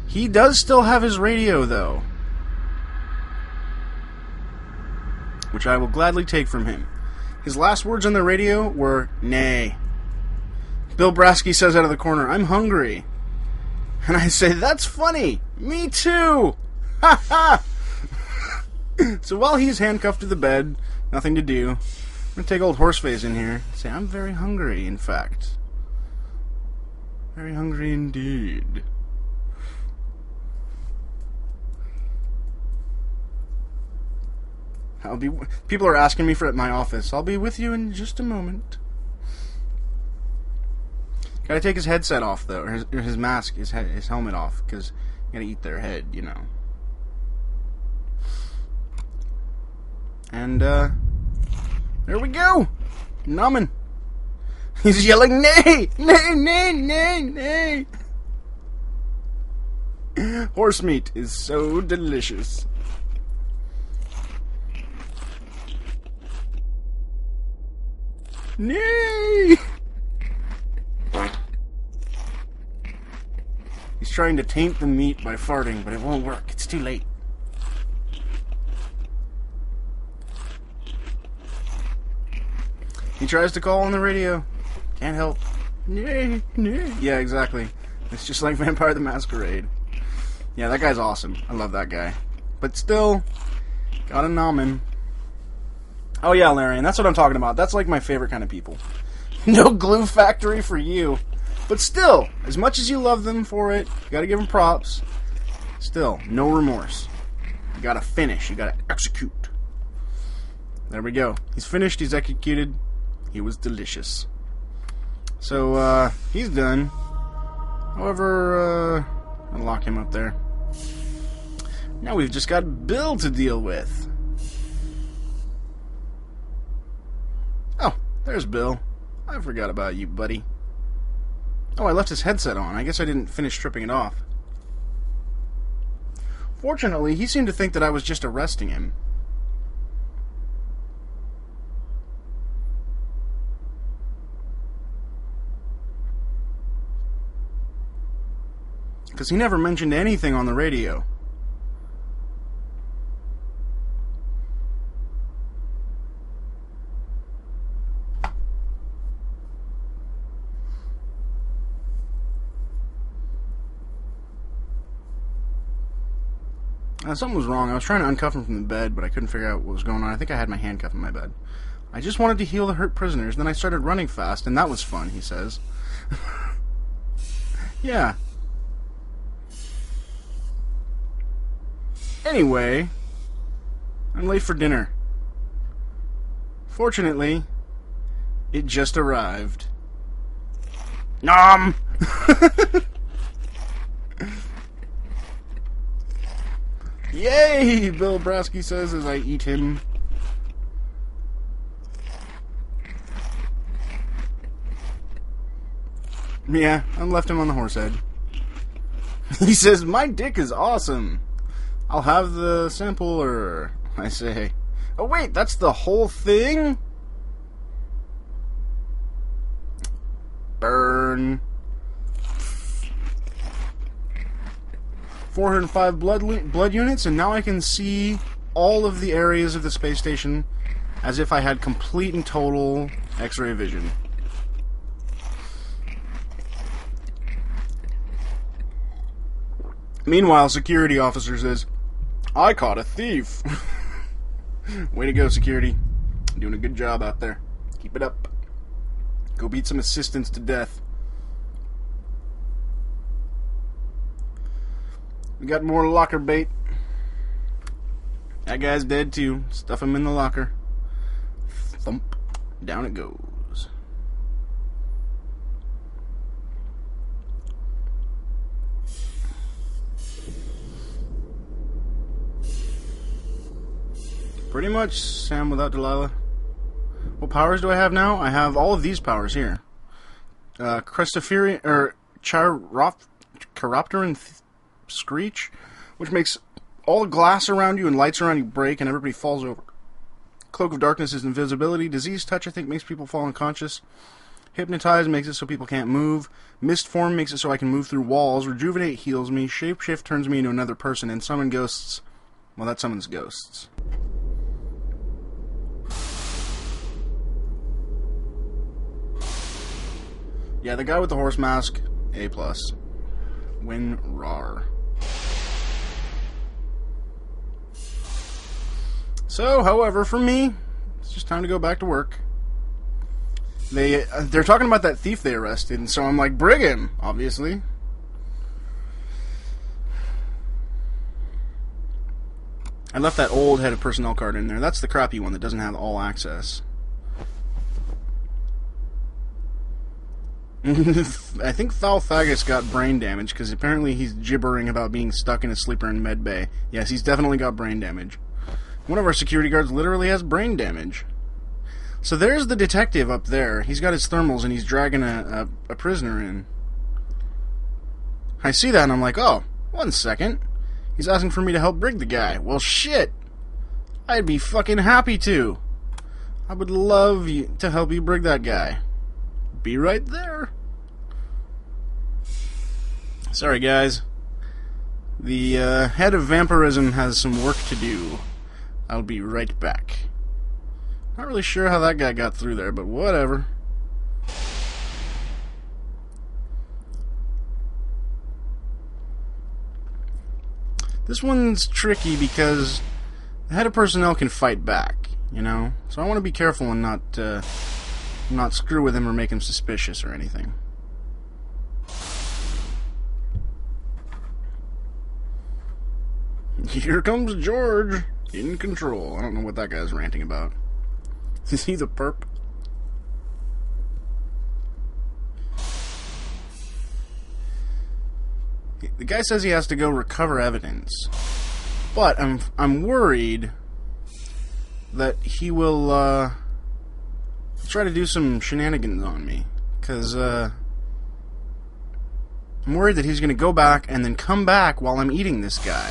He does still have his radio, though, which I will gladly take from him. His last words on the radio were, "Nay." Bill Brasky says out of the corner, "I'm hungry." And I say, "That's funny. Me too." Ha ha! So while he's handcuffed to the bed, nothing to do, I'm going to take old Horseface in here and say, "I'm very hungry, in fact. Very hungry indeed." People are asking me for it at my office. I'll be with you in just a moment. Gotta take his headset off, though, or his mask, his helmet off, because you gotta eat their head, you know. And, there we go! Numbin. He's yelling, "Nay! Nay, nay, nay, nay!" Horse meat is so delicious. Nay! He's trying to taint the meat by farting, but it won't work. It's too late. He tries to call on the radio. Can't help. Nay, nay. Yeah, exactly. It's just like Vampire the Masquerade. Yeah, that guy's awesome. I love that guy. But still, gotta nom him. Oh yeah, Larian, that's what I'm talking about. That's like my favorite kind of people. No glue factory for you. But still, as much as you love them for it, you gotta give them props. Still, no remorse. You gotta finish. You gotta execute. There we go. He's finished. He's executed. He was delicious. So, he's done. However, I'll lock him up there. Now we've just got Bill to deal with. Oh, there's Bill. I forgot about you, buddy. Oh, I left his headset on. I guess I didn't finish stripping it off. Fortunately, he seemed to think that I was just arresting him. Because he never mentioned anything on the radio. Something was wrong. I was trying to uncuff him from the bed, but I couldn't figure out what was going on. I think I had my handcuff in my bed. I just wanted to heal the hurt prisoners, then I started running fast, and that was fun, he says. Yeah. Anyway, I'm late for dinner. Fortunately, it just arrived. Nom! Yay! Bill Brasky says as I eat him. Yeah, I left him on the horse head. He says, "My dick is awesome. I'll have the sampler." I say, "Oh wait, that's the whole thing?" Burn. 405 blood units, and now I can see all of the areas of the space station as if I had complete and total X-ray vision. Meanwhile, security officer says, "I caught a thief." Way to go, security. Doing a good job out there. Keep it up. Go beat some assistants to death. We got more locker bait. That guy's dead too. Stuff him in the locker. Thump. Down it goes. Pretty much Sam without Delilah. What powers do I have now? I have all of these powers here. Crestophian, or Chiropteran Screech, which makes all the glass around you and lights around you break and everybody falls over. Cloak of Darkness is invisibility. Disease Touch, I think, makes people fall unconscious. Hypnotize makes it so people can't move. Mist Form makes it so I can move through walls. Rejuvenate heals me. Shapeshift turns me into another person. And Summon Ghosts, well, that summons ghosts. Yeah, the guy with the horse mask, A+. Win rar. So, however, for me, it's just time to go back to work. They're talking about that thief they arrested, and so I'm like, bring him, obviously. I left that old head of personnel card in there. That's the crappy one that doesn't have all access. I think Thalthagus got brain damage, because apparently he's gibbering about being stuck in a sleeper in medbay. Yes, he's definitely got brain damage. One of our security guards literally has brain damage. So there's the detective up there. He's got his thermals and he's dragging a prisoner in. I see that and I'm like, oh, 1 second. He's asking for me to help brig the guy. Well, shit. I'd be fucking happy to. I would love to help you brig that guy. Be right there. Sorry, guys. The head of vampirism has some work to do. I'll be right back. Not really sure how that guy got through there, but whatever. This one's tricky because the head of personnel can fight back, you know? So I want to be careful and not screw with him or make him suspicious or anything. Here comes George. In control. I don't know what that guy's ranting about. Is he the perp? The guy says he has to go recover evidence. But I'm worried that he will try to do some shenanigans on me. Because I'm worried that he's going to go back and then come back while I'm eating this guy.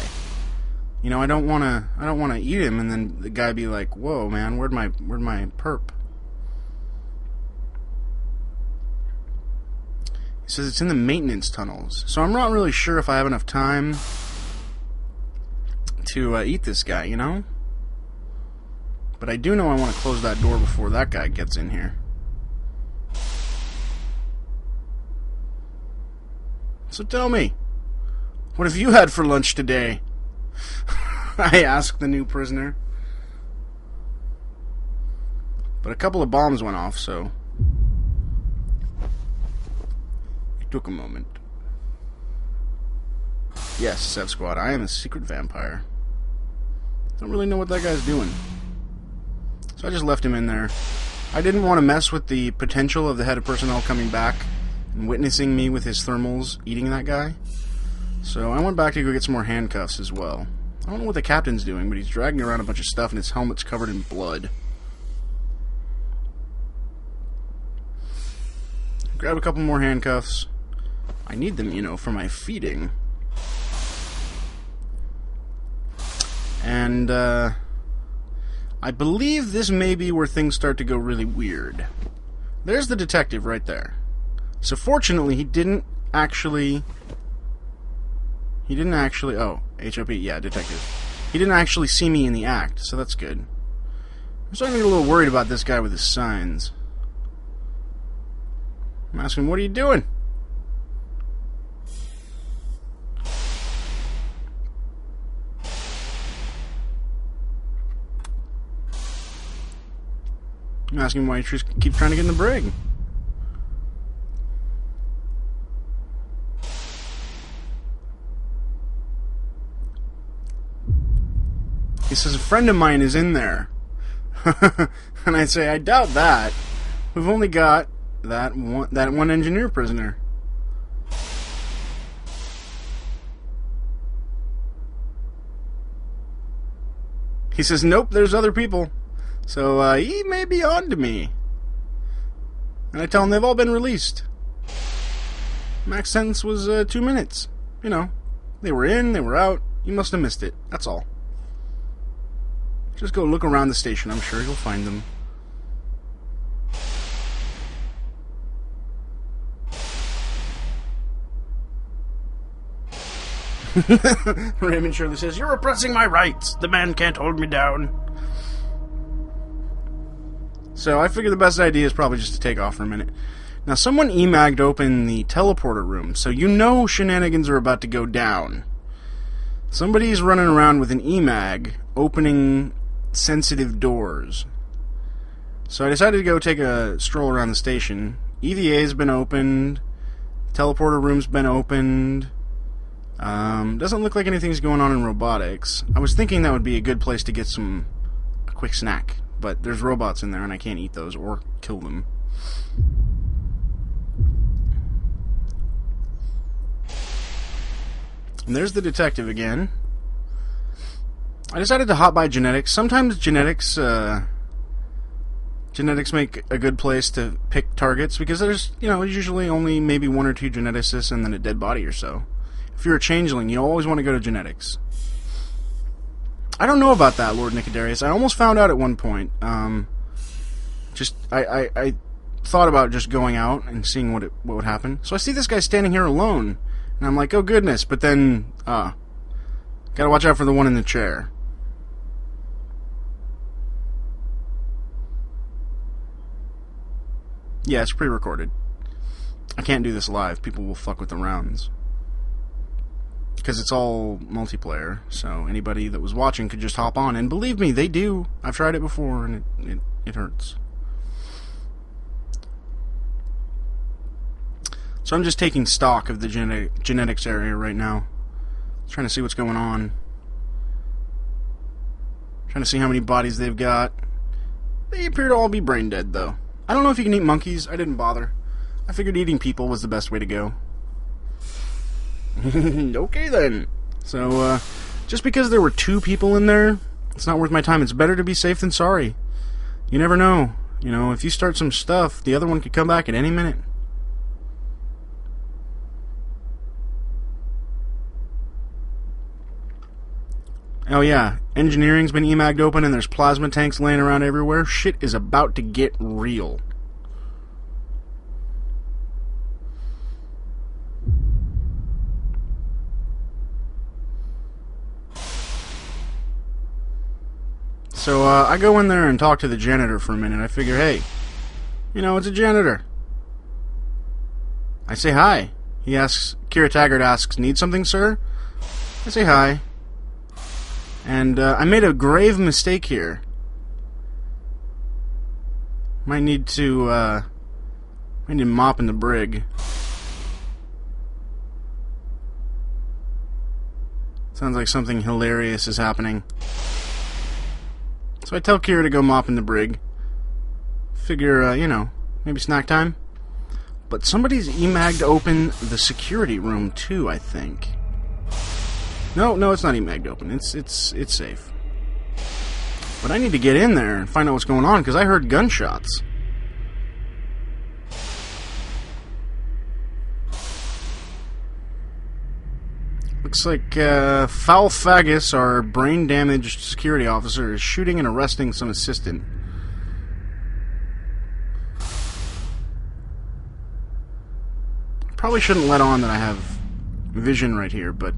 You know, I don't want to eat him and then the guy be like, "Whoa, man, where'd my perp?" He says it's in the maintenance tunnels. So I'm not really sure if I have enough time to eat this guy, you know? But I do know I want to close that door before that guy gets in here. So tell me, what have you had for lunch today? I asked the new prisoner. But a couple of bombs went off, so it took a moment. Yes, Sev Squad, I am a secret vampire. Don't really know what that guy's doing. So I just left him in there. I didn't want to mess with the potential of the head of personnel coming back and witnessing me with his thermals eating that guy. So I went back to go get some more handcuffs as well. I don't know what the captain's doing, but he's dragging around a bunch of stuff and his helmet's covered in blood. Grab a couple more handcuffs. I need them, you know, for my feeding. And, I believe this may be where things start to go really weird. There's the detective right there. So fortunately, he didn't actually... Oh, HOP, yeah, detective. He didn't actually see me in the act, so that's good. I'm starting to get a little worried about this guy with his signs. I'm asking, what are you doing? I'm asking why you keep trying to get in the brig. He says, a friend of mine is in there. And I say, I doubt that. We've only got that one engineer prisoner. He says, nope, there's other people. So he may be on to me. And I tell him they've all been released. Max sentence was 2 minutes. You know, they were in, they were out. You must have missed it. That's all. Just go look around the station. I'm sure you'll find them. Raymond Shirley says, you're oppressing my rights. The man can't hold me down. So I figure the best idea is probably just to take off for a minute. Now, someone emagged open the teleporter room, so you know shenanigans are about to go down. Somebody's running around with an emag opening sensitive doors. So I decided to go take a stroll around the station. EVA's been opened. Teleporter room's been opened. Doesn't look like anything's going on in robotics. I was thinking that would be a good place to get a quick snack, but there's robots in there and I can't eat those or kill them. And there's the detective again. I decided to hop by genetics. Sometimes genetics make a good place to pick targets because there's, usually only maybe one or two geneticists and then a dead body or so. If you're a changeling, you always want to go to genetics. I don't know about that, Lord Nicodarius. I almost found out at one point. I thought about just going out and seeing what would happen. So I see this guy standing here alone, and I'm like, oh goodness. But then, gotta watch out for the one in the chair. Yeah, it's pre-recorded. I can't do this live. People will fuck with the rounds. Because it's all multiplayer, so anybody that was watching could just hop on. And believe me, they do. I've tried it before, and it hurts. So I'm just taking stock of the genetics area right now. Trying to see what's going on. Trying to see how many bodies they've got. They appear to all be brain dead, though. I don't know if you can eat monkeys. I didn't bother. I figured eating people was the best way to go. Okay then. So, just because there were 2 people in there, it's not worth my time. It's better to be safe than sorry. You never know. If you start some stuff, the other one could come back at any minute. Oh yeah, engineering's been emagged open and there's plasma tanks laying around everywhere. Shit is about to get real. So, I go in there and talk to the janitor for a minute. I figure, hey, it's a janitor. I say hi. Kira Taggart asks, need something, sir? I say hi. And, I made a grave mistake here. Might need to mop in the brig. Sounds like something hilarious is happening. So I tell Kira to go mop in the brig. Figure, maybe snack time. But somebody's emagged open the security room too, I think. No, it's not emagged open. It's safe. But I need to get in there and find out what's going on because I heard gunshots. Looks like Foul Fagus, our brain-damaged security officer, is shooting and arresting some assistant. Probably shouldn't let on that I have vision right here, but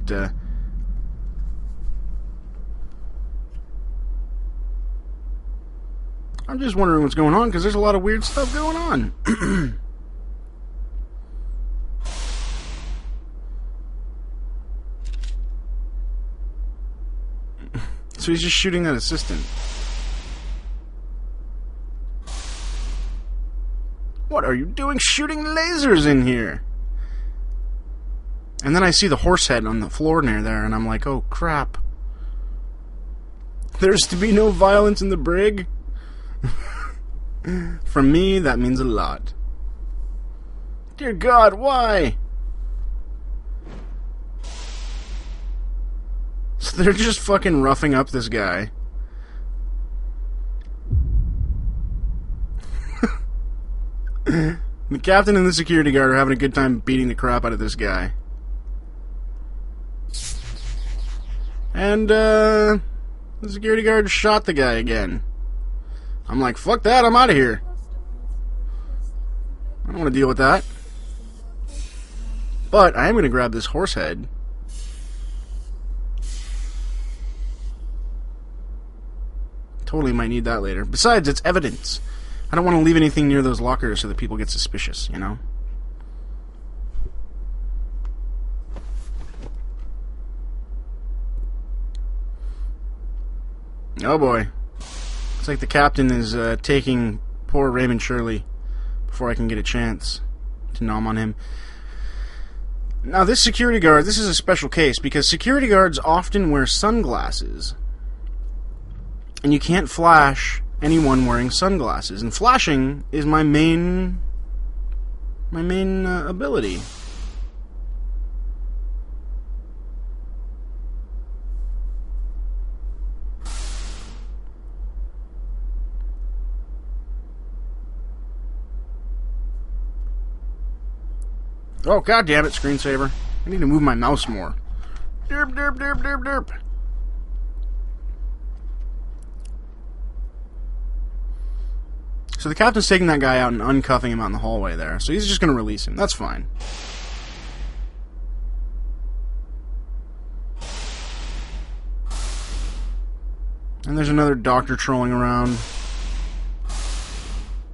I'm just wondering what's going on because there's a lot of weird stuff going on. So he's just shooting that assistant. What are you doing shooting lasers in here? And then I see the horse head on the floor near there, and I'm like, oh crap. There's to be no violence in the brig? From me, that means a lot. Dear God, why? So they're just fucking roughing up this guy. The captain and the security guard are having a good time beating the crap out of this guy. And, the security guard shot the guy again. I'm like, fuck that, I'm out of here. I don't want to deal with that. But I am going to grab this horse head. Totally might need that later. Besides, it's evidence. I don't want to leave anything near those lockers so that people get suspicious, you know? Oh boy. Looks like the captain is taking poor Raymond Shirley before I can get a chance to nom on him. Now this security guard, this is a special case because security guards often wear sunglasses. And you can't flash anyone wearing sunglasses. And flashing is my main ability. Oh, god damn it, screensaver. I need to move my mouse more. Derp, derp, derp, derp, derp. So the captain's taking that guy out and uncuffing him out in the hallway there. So he's just going to release him. That's fine. And there's another doctor trolling around.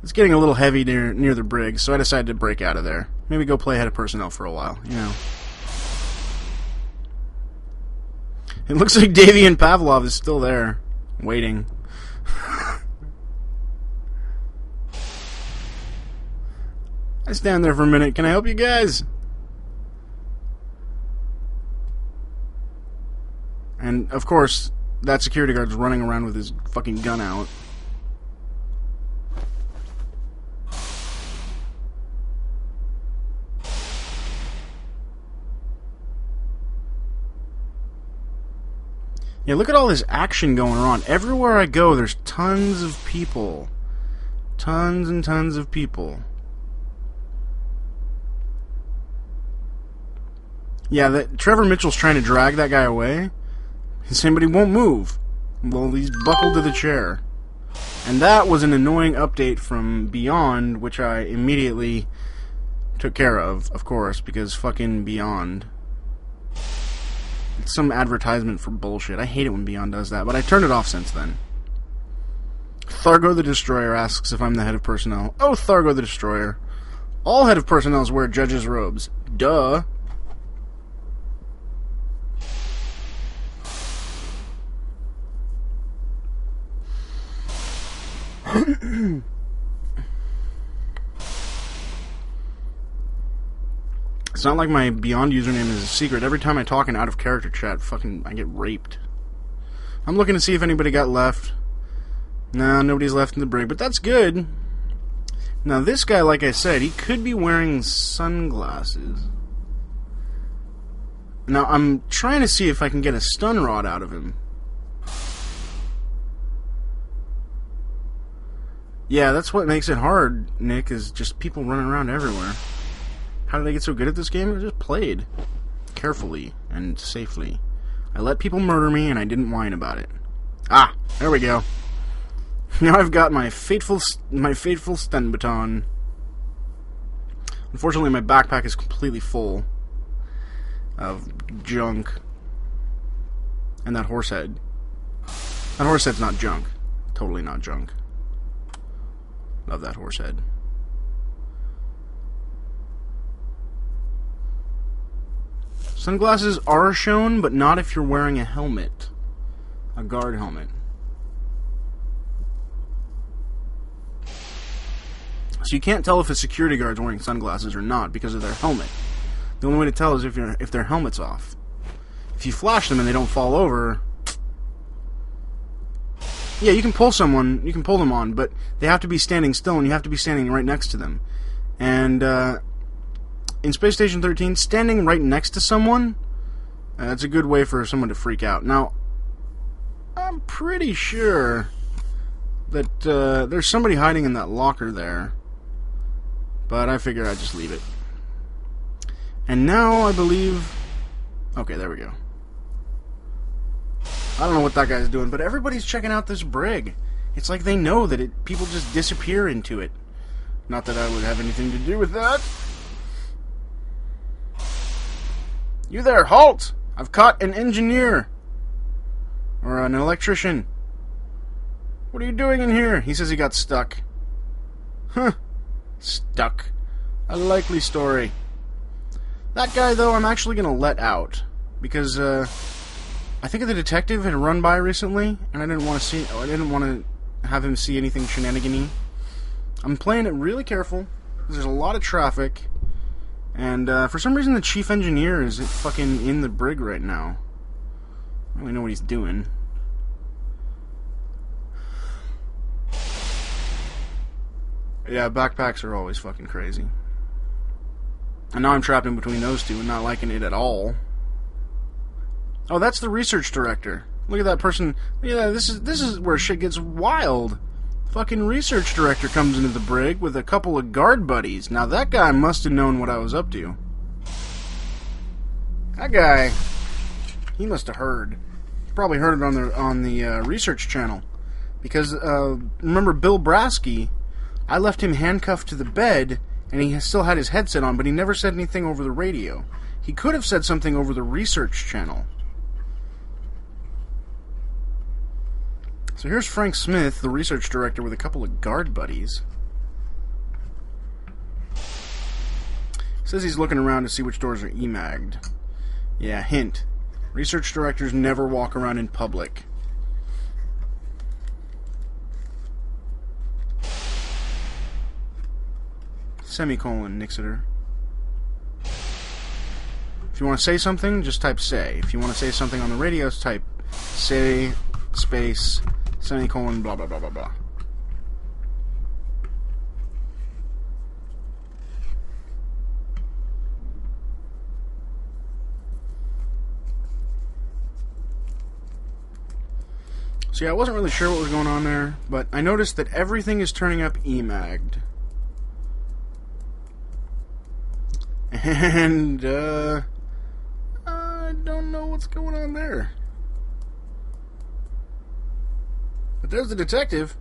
It's getting a little heavy near the brig, so I decided to break out of there. Maybe go play head of personnel for a while, you know. It looks like Davian Pavlov is still there, waiting. I stand there for a minute. Can I help you guys? And, of course, that security guard's running around with his fucking gun out. Yeah, look at all this action going on. Everywhere I go, there's tons of people. Tons and tons of people. Yeah, Trevor Mitchell's trying to drag that guy away. He's saying, but he won't move. Well, he's buckled to the chair. And that was an annoying update from Beyond, which I immediately took care of course, because fucking Beyond. It's some advertisement for bullshit. I hate it when Beyond does that, but I turned it off since then. Thargo the Destroyer asks if I'm the head of personnel. Oh, Thargo the Destroyer. All head of personnel wear judges' robes. Duh. It's not like my Beyond username is a secret. Every time I talk in out-of-character chat, fucking, I get raped. I'm looking to see if anybody got left. No, nobody's left in the brig, but that's good. Now, this guy, like I said, he could be wearing sunglasses. Now, I'm trying to see if I can get a stun rod out of him. Yeah, that's what makes it hard, Nick, is just people running around everywhere. How did I get so good at this game? I just played carefully and safely. I let people murder me, and I didn't whine about it. Ah, there we go. Now I've got my fateful stun baton. Unfortunately, my backpack is completely full of junk. And that horse head. That horse head's not junk. Totally not junk. Love that horse head. Sunglasses are shown, but not if you're wearing a helmet. A guard helmet. So you can't tell if a security guard's wearing sunglasses or not because of their helmet. The only way to tell is if their helmet's off. If you flash them and they don't fall over, Yeah, you can pull someone, you can pull them on, but they have to be standing still, and you have to be standing right next to them. And in Space Station 13, standing right next to someone, that's a good way for someone to freak out. Now, I'm pretty sure that there's somebody hiding in that locker there, but I figure I'd just leave it. And now I believe... Okay, there we go. I don't know what that guy's doing, but everybody's checking out this brig. It's like they know that people just disappear into it. Not that I would have anything to do with that. You there, halt! I've caught an engineer. Or an electrician. What are you doing in here? He says he got stuck. Huh. Stuck. A likely story. That guy, though, I'm actually going to let out. Because, I think the detective had run by recently, and I didn't want to have him see anything shenanigan-y. I'm playing it really careful, because there's a lot of traffic, and for some reason the chief engineer is fucking in the brig right now. I don't really know what he's doing. Yeah, backpacks are always fucking crazy. And now I'm trapped in between those two and not liking it at all. Oh, that's the research director. Look at that person. Yeah, this is where shit gets wild. Fucking research director comes into the brig with a couple of guard buddies. Now that guy must have known what I was up to. That guy, he must have heard. Probably heard it on the research channel, because remember Bill Brasky? I left him handcuffed to the bed, and he still had his headset on, but he never said anything over the radio. He could have said something over the research channel. So here's Frank Smith, the research director, with a couple of guard buddies. Says he's looking around to see which doors are emagged. Yeah, hint. Research directors never walk around in public. Semicolon, Nixiter. If you want to say something, just type say. If you want to say something on the radio, type say, space, semicolon, blah, blah, blah, blah, blah. So yeah, I wasn't really sure what was going on there, but I noticed that everything is turning up emagged. And, I don't know what's going on there. But there's the detective.